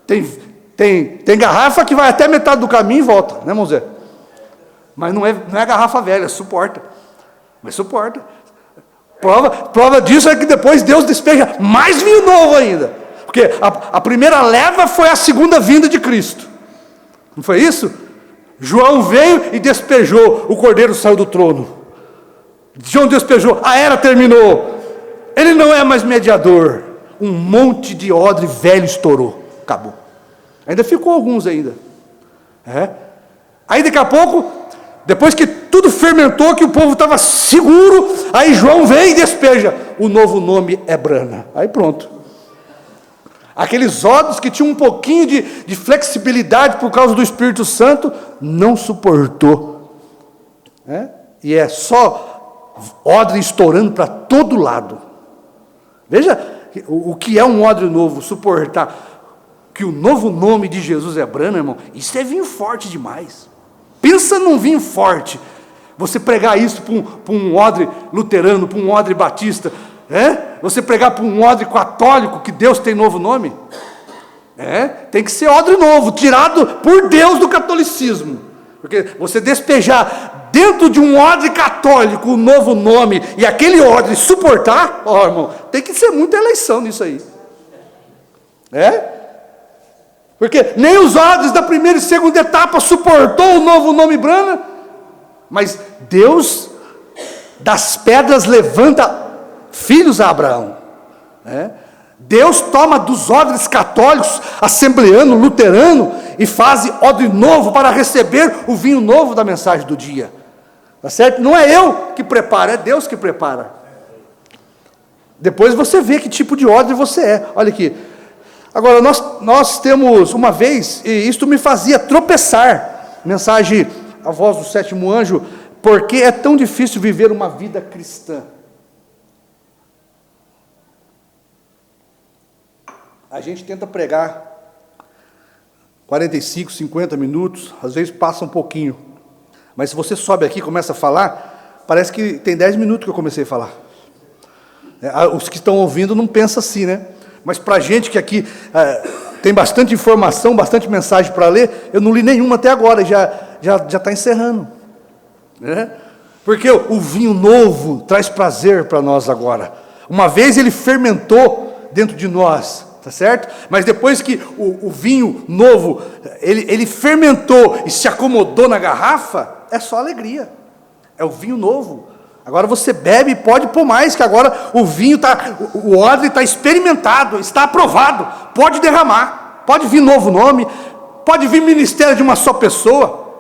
Speaker 1: Tem garrafa que vai até metade do caminho e volta, né, irmão Zé? Mas não é garrafa velha, suporta. Mas suporta. Prova disso é que depois Deus despeja mais vinho novo ainda. Porque a primeira leva foi a segunda vinda de Cristo. Não foi isso? João veio e despejou, o Cordeiro saiu do trono. João despejou, a era terminou. Ele não é mais mediador. Um monte de odre velho estourou. Acabou. Ainda ficou alguns ainda. Aí daqui a pouco, depois que tudo fermentou, que o povo estava seguro, aí João vem e despeja. O novo nome é Brana. Aí pronto. Aqueles odres que tinham um pouquinho de flexibilidade por causa do Espírito Santo, não suportou. E é só odre estourando para todo lado. Veja o que é um odre novo, suportar. Que o novo nome de Jesus é Brana, irmão, isso é vinho forte demais. Pensa num vinho forte. Você pregar isso para um odre luterano, para um odre batista, você pregar para um odre católico que Deus tem novo nome? Tem que ser odre novo, tirado por Deus do catolicismo. Porque você despejar dentro de um odre católico o novo nome e aquele odre suportar, irmão, tem que ser muita eleição nisso aí. Porque nem os odres da primeira e segunda etapa suportou o novo nome Brana, mas Deus das pedras levanta filhos a Abraão. Deus toma dos odres católicos, assembleano, luterano, e faz odre novo para receber o vinho novo da mensagem do dia. Tá certo? Não é eu que preparo, é Deus que prepara. Depois você vê que tipo de odre você é. Olha aqui. Agora, nós temos uma vez, e isto me fazia tropeçar, mensagem, a voz do sétimo anjo, porque é tão difícil viver uma vida cristã. A gente tenta pregar 45, 50 minutos, às vezes passa um pouquinho. Mas se você sobe aqui e começa a falar, parece que tem 10 minutos que eu comecei a falar. Os que estão ouvindo não pensam assim, né? Mas para a gente que aqui tem bastante informação, bastante mensagem para ler, eu não li nenhuma até agora, já está encerrando. Porque o vinho novo traz prazer para nós agora. Uma vez ele fermentou dentro de nós, tá certo? Mas depois que o vinho novo, ele fermentou e se acomodou na garrafa, é só alegria. É o vinho novo. Agora você bebe e pode pôr mais, que agora o vinho o odre está experimentado, está aprovado, pode derramar, pode vir novo nome, pode vir ministério de uma só pessoa.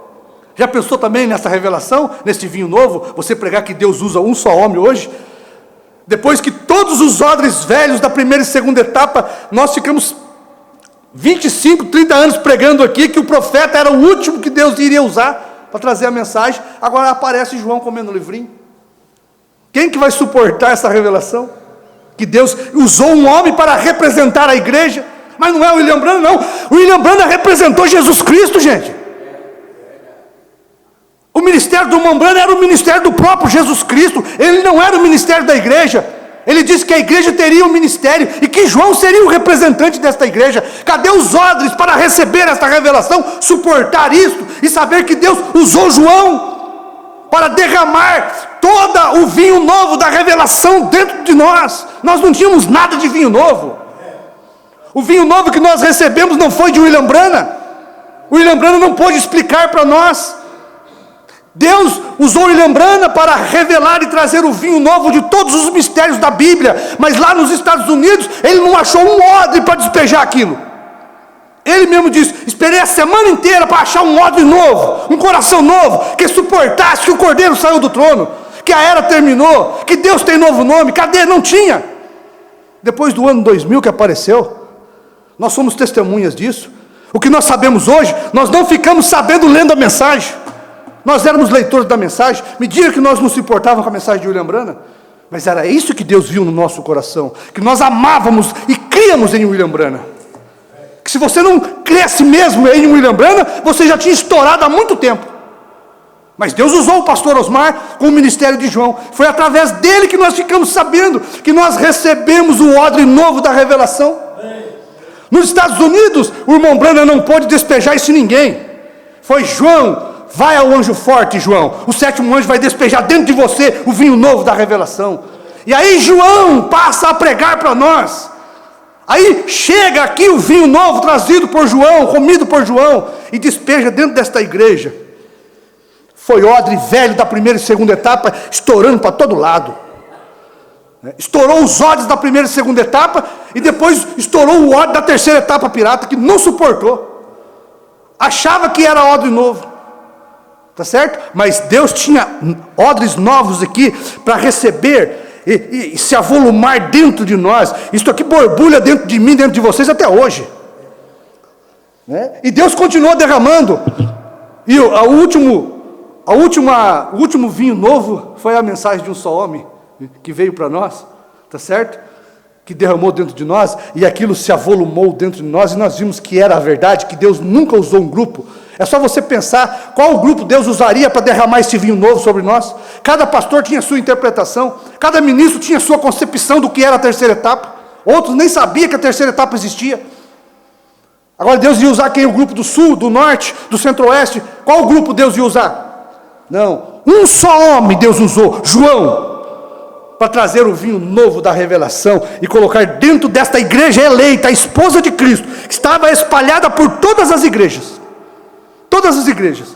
Speaker 1: Já pensou também nessa revelação, nesse vinho novo, você pregar que Deus usa um só homem hoje? Depois que todos os odres velhos da primeira e segunda etapa, nós ficamos 25, 30 anos pregando aqui, que o profeta era o último que Deus iria usar para trazer a mensagem, agora aparece João comendo o livrinho. Quem que vai suportar essa revelação? Que Deus usou um homem para representar a igreja, mas não é o William Branham, não. O William Branham representou Jesus Cristo, gente. O ministério do irmão Branham era o ministério do próprio Jesus Cristo, ele não era o ministério da igreja. Ele disse que a igreja teria um ministério, e que João seria o representante desta igreja. Cadê os odres para receber esta revelação, suportar isso, e saber que Deus usou João para derramar todo o vinho novo da revelação dentro de nós? Nós não tínhamos nada de vinho novo. O vinho novo que nós recebemos não foi de William Branham. O William Branham não pôde explicar para nós. Deus usou William Branham para revelar e trazer o vinho novo de todos os mistérios da Bíblia, mas lá nos Estados Unidos, ele não achou um odre para despejar aquilo. Ele mesmo disse: esperei a semana inteira para achar um odre novo, um coração novo, que suportasse que o Cordeiro saiu do trono, que a era terminou, que Deus tem novo nome. Cadê? Não tinha. Depois do ano 2000 que apareceu, nós somos testemunhas disso. O que nós sabemos hoje, nós não ficamos sabendo lendo a mensagem. Nós éramos leitores da mensagem. Me diga que nós não se importávamos com a mensagem de William Branham.
Speaker 2: Mas era isso que Deus viu no nosso coração, que nós amávamos e críamos em William Branham. Que se você não cresce mesmo em William Branham, você já tinha estourado há muito tempo. Mas Deus usou o pastor Osmar com o ministério de João. Foi através dele que nós ficamos sabendo que nós recebemos o odre novo da revelação. Nos Estados Unidos, o irmão Branham não pôde despejar isso em ninguém. Foi João, vai ao anjo forte, João. O 7º anjo vai despejar dentro de você o vinho novo da revelação. E aí João passa a pregar para nós. Aí chega aqui o vinho novo trazido por João, comido por João, e despeja dentro desta igreja. Foi odre velho da primeira e segunda etapa, estourando para todo lado. Estourou os odres da primeira e segunda etapa, e depois estourou o odre da terceira etapa pirata, que não suportou. Achava que era odre novo. Tá certo? Mas Deus tinha odres novos aqui, para receber e se avolumar dentro de nós. Isso aqui borbulha dentro de mim, dentro de vocês até hoje. E Deus continuou derramando. E o último vinho novo foi a mensagem de um só homem, que veio para nós, tá certo? Que derramou dentro de nós, e aquilo se avolumou dentro de nós, e nós vimos que era a verdade, que Deus nunca usou um grupo. É só você pensar qual grupo Deus usaria para derramar esse vinho novo sobre nós. Cada pastor tinha sua interpretação, cada ministro tinha sua concepção do que era a terceira etapa. Outros nem sabiam que a terceira etapa existia. Agora Deus ia usar quem? O grupo do sul, do norte, do centro-oeste? Qual grupo Deus ia usar? Não, um só homem Deus usou, João, para trazer o vinho novo da revelação e colocar dentro desta igreja eleita, a esposa de Cristo, que estava espalhada por todas as igrejas. Todas as igrejas.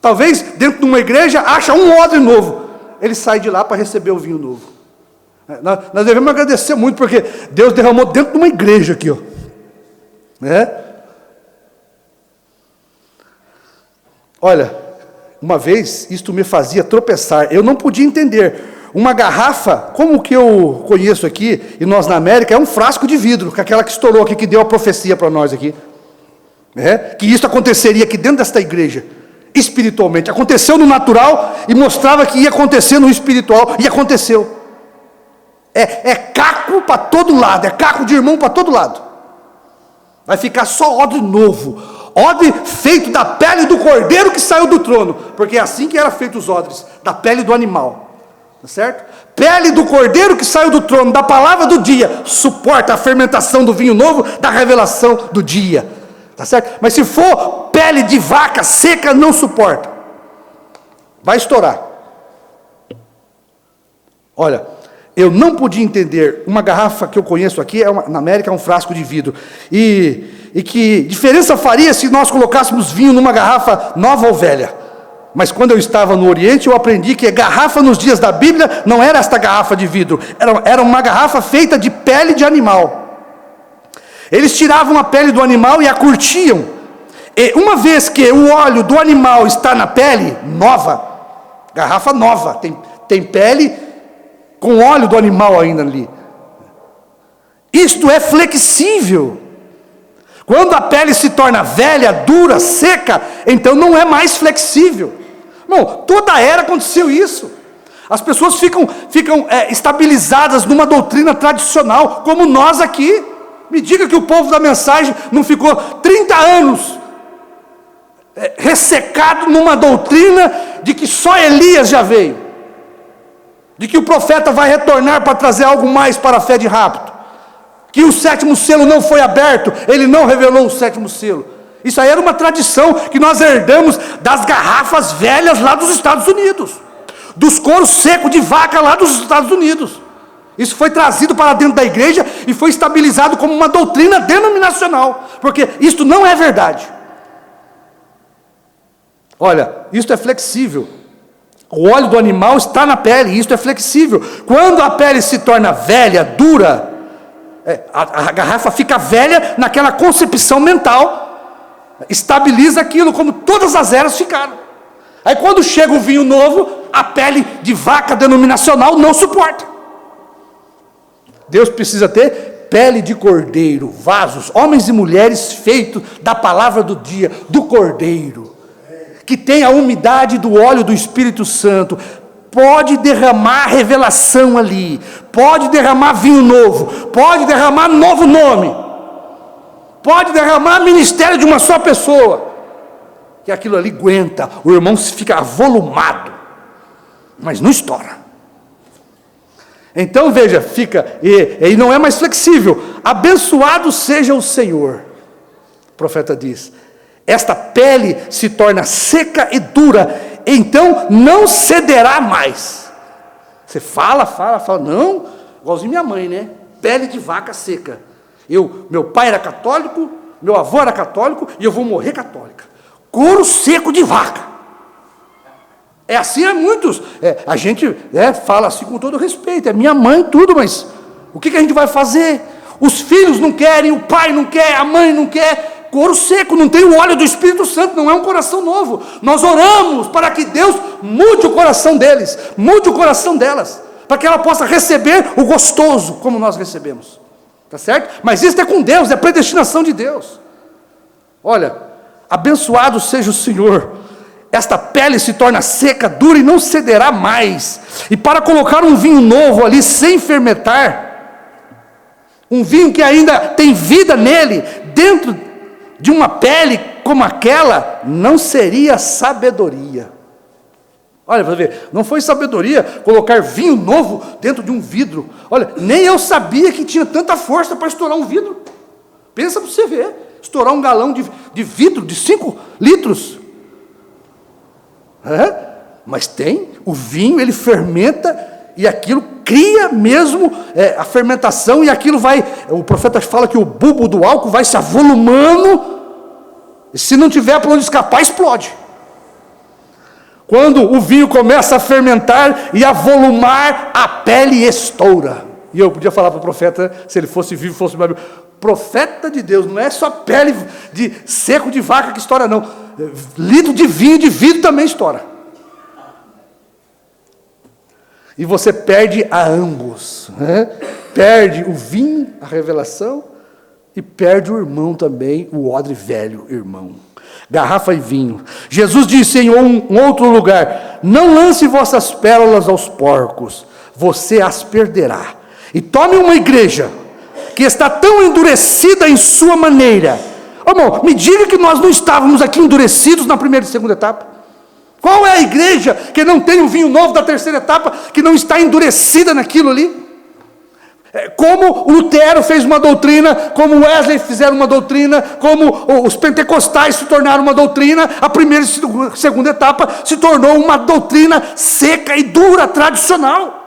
Speaker 2: Talvez dentro de uma igreja acha um odre novo, ele sai de lá para receber o vinho novo. Nós devemos agradecer muito, porque Deus derramou dentro de uma igreja aqui, ó. Olha, uma vez isto me fazia tropeçar. Eu não podia entender. Uma garrafa, como que eu conheço aqui, e nós na América, é um frasco de vidro, que é aquela que estourou aqui, que deu a profecia para nós aqui. Que isso aconteceria aqui dentro desta igreja, espiritualmente. Aconteceu no natural e mostrava que ia acontecer no espiritual, e aconteceu. É caco para todo lado, é caco de irmão para todo lado. Vai ficar só odre novo, odre feito da pele do cordeiro que saiu do trono, porque é assim que era feito os odres, da pele do animal, tá certo? Pele do cordeiro que saiu do trono, da palavra do dia, suporta a fermentação do vinho novo, da revelação do dia, tá certo? Mas se for pele de vaca seca, não suporta, vai estourar. Olha, eu não podia entender. Uma garrafa que eu conheço aqui, na América é um frasco de vidro, e que diferença faria se nós colocássemos vinho numa garrafa nova ou velha? Mas quando eu estava no Oriente, eu aprendi que a garrafa nos dias da Bíblia não era esta garrafa de vidro, era uma garrafa feita de pele de animal. Eles tiravam a pele do animal e a curtiam, e uma vez que o óleo do animal está na pele, nova, garrafa nova, tem pele com óleo do animal ainda ali. Isto é flexível. Quando a pele se torna velha, dura, seca, então não é mais flexível. Bom, toda a era aconteceu isso. As pessoas ficam estabilizadas numa doutrina tradicional, como nós aqui. Me diga que o povo da mensagem não ficou 30 anos ressecado numa doutrina de que só Elias já veio, de que o profeta vai retornar para trazer algo mais para a fé de rapto, que o 7º selo não foi aberto, ele não revelou o 7º selo. Isso aí era uma tradição que nós herdamos das garrafas velhas lá dos Estados Unidos, dos couros secos de vaca lá dos Estados Unidos. Isso foi trazido para dentro da igreja e foi estabilizado como uma doutrina denominacional, porque isto não é verdade. Olha, isto é flexível. O óleo do animal está na pele, isto é flexível. Quando a pele se torna velha, dura, a garrafa fica velha naquela concepção mental, estabiliza aquilo como todas as eras ficaram. Aí quando chega o vinho novo, a pele de vaca denominacional não suporta. Deus precisa ter pele de cordeiro, vasos, homens e mulheres feitos da palavra do dia, do cordeiro, que tem a umidade do óleo do Espírito Santo, pode derramar revelação ali, pode derramar vinho novo, pode derramar novo nome, pode derramar ministério de uma só pessoa, que aquilo ali aguenta, o irmão fica avolumado, mas não estoura. Então veja, fica, e não é mais flexível. Abençoado seja o Senhor, o profeta diz, esta pele se torna seca e dura, então não cederá mais. Você fala, não, igualzinho minha mãe, né? Pele de vaca seca. Meu pai era católico, meu avô era católico, e eu vou morrer católica. Couro seco de vaca. É assim, muitos. A gente fala assim com todo respeito, é minha mãe, tudo, mas o que a gente vai fazer? Os filhos não querem, o pai não quer, a mãe não quer. Couro seco, não tem o óleo do Espírito Santo, não é um coração novo. Nós oramos para que Deus mude o coração deles, mude o coração delas, para que ela possa receber o gostoso, como nós recebemos. Tá certo? Mas isso é com Deus, é predestinação de Deus. Olha, abençoado seja o Senhor. Esta pele se torna seca, dura e não cederá mais. E para colocar um vinho novo ali, sem fermentar, um vinho que ainda tem vida nele, dentro de uma pele como aquela, não seria sabedoria. Olha, para ver, não foi sabedoria colocar vinho novo dentro de um vidro. Olha, nem eu sabia que tinha tanta força para estourar um vidro. Pensa para você ver, estourar um galão de vidro de 5 litros. Mas tem, o vinho ele fermenta, e aquilo cria mesmo a fermentação, e aquilo vai, o profeta fala que o bulbo do álcool vai se avolumando, e se não tiver para onde escapar, explode. Quando o vinho começa a fermentar e a volumar, a pele estoura. E eu podia falar para o profeta, se ele fosse vivo, fosse meu amigo, profeta de Deus, não é só pele de seco de vaca que estoura, não. Litro de vinho de vidro também estoura. E você perde a ambos, né? Perde o vinho, a revelação, e perde o irmão também, o odre velho irmão. Garrafa e vinho. Jesus disse em um outro lugar: não lance vossas pérolas aos porcos, você as perderá. E tome uma igreja que está tão endurecida em sua maneira. Irmão, me diga que nós não estávamos aqui endurecidos na primeira e segunda etapa. Qual é a igreja que não tem o vinho novo da terceira etapa, que não está endurecida naquilo ali? Como Lutero fez uma doutrina, como Wesley fizeram uma doutrina, como os pentecostais se tornaram uma doutrina, a primeira e segunda etapa se tornou uma doutrina seca e dura, tradicional.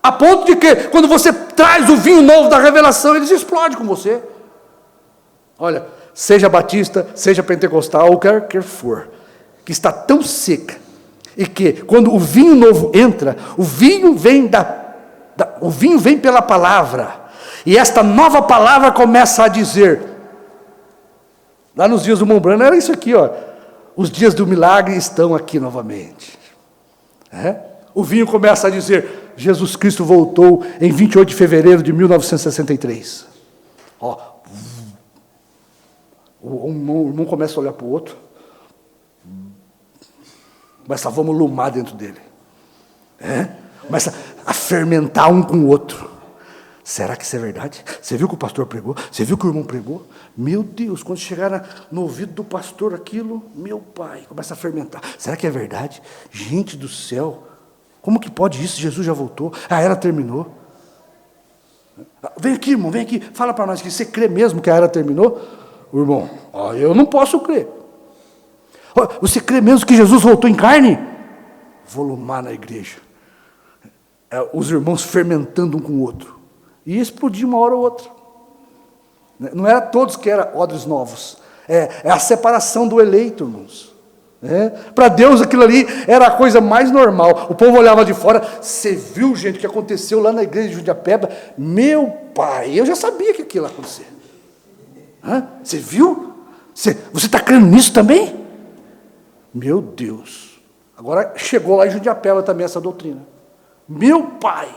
Speaker 2: A ponto de que, quando você traz o vinho novo da revelação, eles explodem com você. Olha, seja batista, seja pentecostal, ou quer que for, que está tão seca, e que quando o vinho novo entra, o vinho vem pela palavra, e esta nova palavra começa a dizer, lá nos dias do Mombrana era isso aqui, ó, os dias do milagre estão aqui novamente. O vinho começa a dizer, Jesus Cristo voltou em 28 de fevereiro de 1963. Ó, o irmão começa a olhar para o outro, começa a volumar dentro dele, começa a fermentar um com o outro. Será que isso é verdade? Você viu que o pastor pregou? Você viu que o irmão pregou? Meu Deus, quando chegar no ouvido do pastor aquilo, meu pai, começa a fermentar. Será que é verdade? Gente do céu, como que pode isso? Jesus já voltou, a era terminou. Vem aqui, irmão, vem aqui, fala para nós que você crê mesmo que a era terminou? O irmão, eu não posso crer. Você crê mesmo que Jesus voltou em carne? Volumar na igreja. Os irmãos fermentando um com o outro. E explodir uma hora ou outra. Não era todos que eram odres novos. É a separação do eleito, irmãos. Para Deus aquilo ali era a coisa mais normal. O povo olhava de fora. Você viu, gente, o que aconteceu lá na igreja de Jundiapeba? Meu pai, eu já sabia que aquilo ia acontecer. Você viu? Você está crendo nisso também? Meu Deus. Agora chegou lá em Jundiapeba também essa doutrina. Meu pai,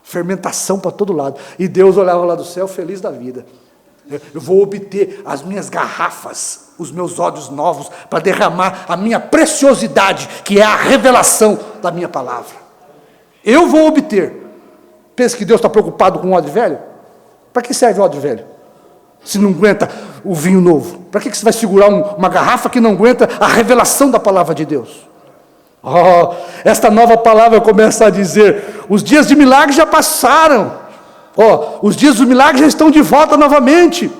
Speaker 2: fermentação para todo lado. E Deus olhava lá do céu, feliz da vida. Eu vou obter as minhas garrafas, os meus ódios novos, para derramar a minha preciosidade, que é a revelação da minha palavra. Eu vou obter. Pensa que Deus está preocupado com o ódio velho? Para que serve o ódio velho? Se não aguenta o vinho novo. Para que você vai segurar uma garrafa que não aguenta a revelação da palavra de Deus? Esta nova palavra começa a dizer, os dias de milagre já passaram. Os dias do milagre já estão de volta novamente.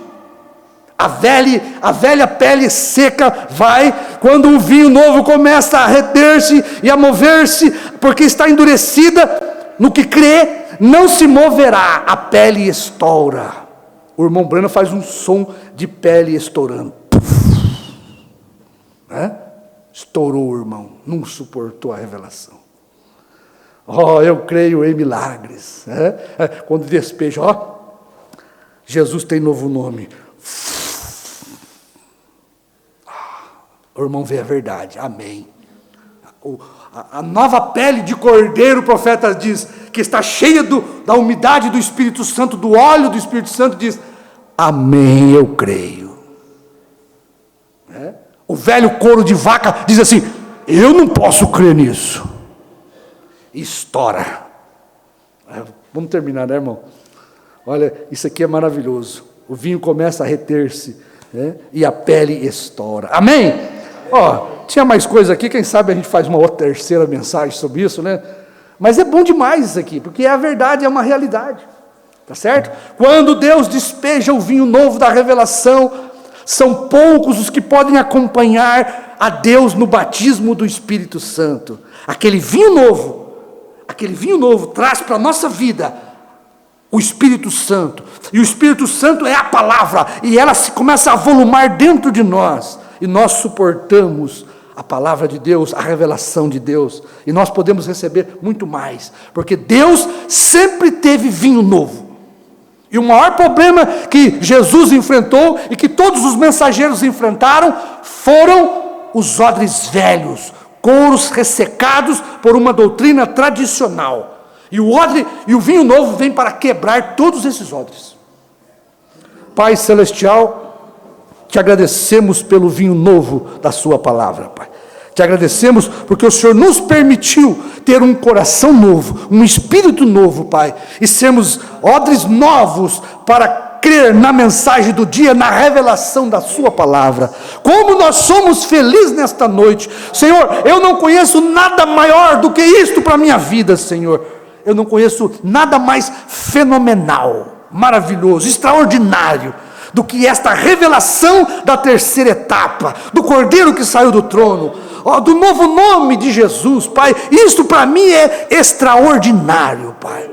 Speaker 2: A velha pele seca vai, quando o vinho novo começa a reter-se e a mover-se, porque está endurecida, no que crê, não se moverá, a pele estoura. O irmão Branham faz um som de pele estourando. Estourou o irmão, não suportou a revelação. Eu creio em milagres. Quando despeja, Jesus tem novo nome. O irmão vê a verdade, amém. A nova pele de cordeiro, o profeta diz, que está cheia da umidade do Espírito Santo, do óleo do Espírito Santo, diz, amém, eu creio. O velho couro de vaca diz assim, eu não posso crer nisso. Estoura. Vamos terminar, né, irmão? Olha, isso aqui é maravilhoso. O vinho começa a reter-se, e a pele estoura. Amém? Tinha mais coisa aqui, quem sabe a gente faz uma outra terceira mensagem sobre isso, né? Mas é bom demais isso aqui, porque é a verdade, é uma realidade. Tá certo? Quando Deus despeja o vinho novo da revelação, são poucos os que podem acompanhar a Deus no batismo do Espírito Santo. Aquele vinho novo traz para a nossa vida o Espírito Santo. E o Espírito Santo é a palavra, e ela se começa a volumar dentro de nós. E nós suportamos a palavra de Deus, a revelação de Deus. E nós podemos receber muito mais. Porque Deus sempre teve vinho novo. E o maior problema que Jesus enfrentou e que todos os mensageiros enfrentaram foram os odres velhos, couros ressecados por uma doutrina tradicional. E o vinho novo vem para quebrar todos esses odres. Pai Celestial, te agradecemos pelo vinho novo da sua palavra, Pai. Te agradecemos porque o Senhor nos permitiu ter um coração novo, um espírito novo, Pai, e sermos odres novos para crer na mensagem do dia, na revelação da sua palavra. Como nós somos felizes nesta noite. Senhor, eu não conheço nada maior do que isto para a minha vida, Senhor. Eu não conheço nada mais fenomenal, maravilhoso, extraordinário do que esta revelação da terceira etapa, do Cordeiro que saiu do trono, do novo nome de Jesus, Pai. Isto para mim é extraordinário, Pai.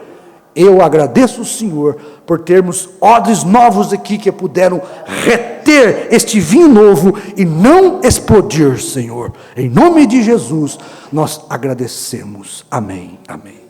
Speaker 2: Eu agradeço o Senhor por termos odres novos aqui que puderam reter este vinho novo e não explodir, Senhor. Em nome de Jesus, nós agradecemos. Amém. Amém.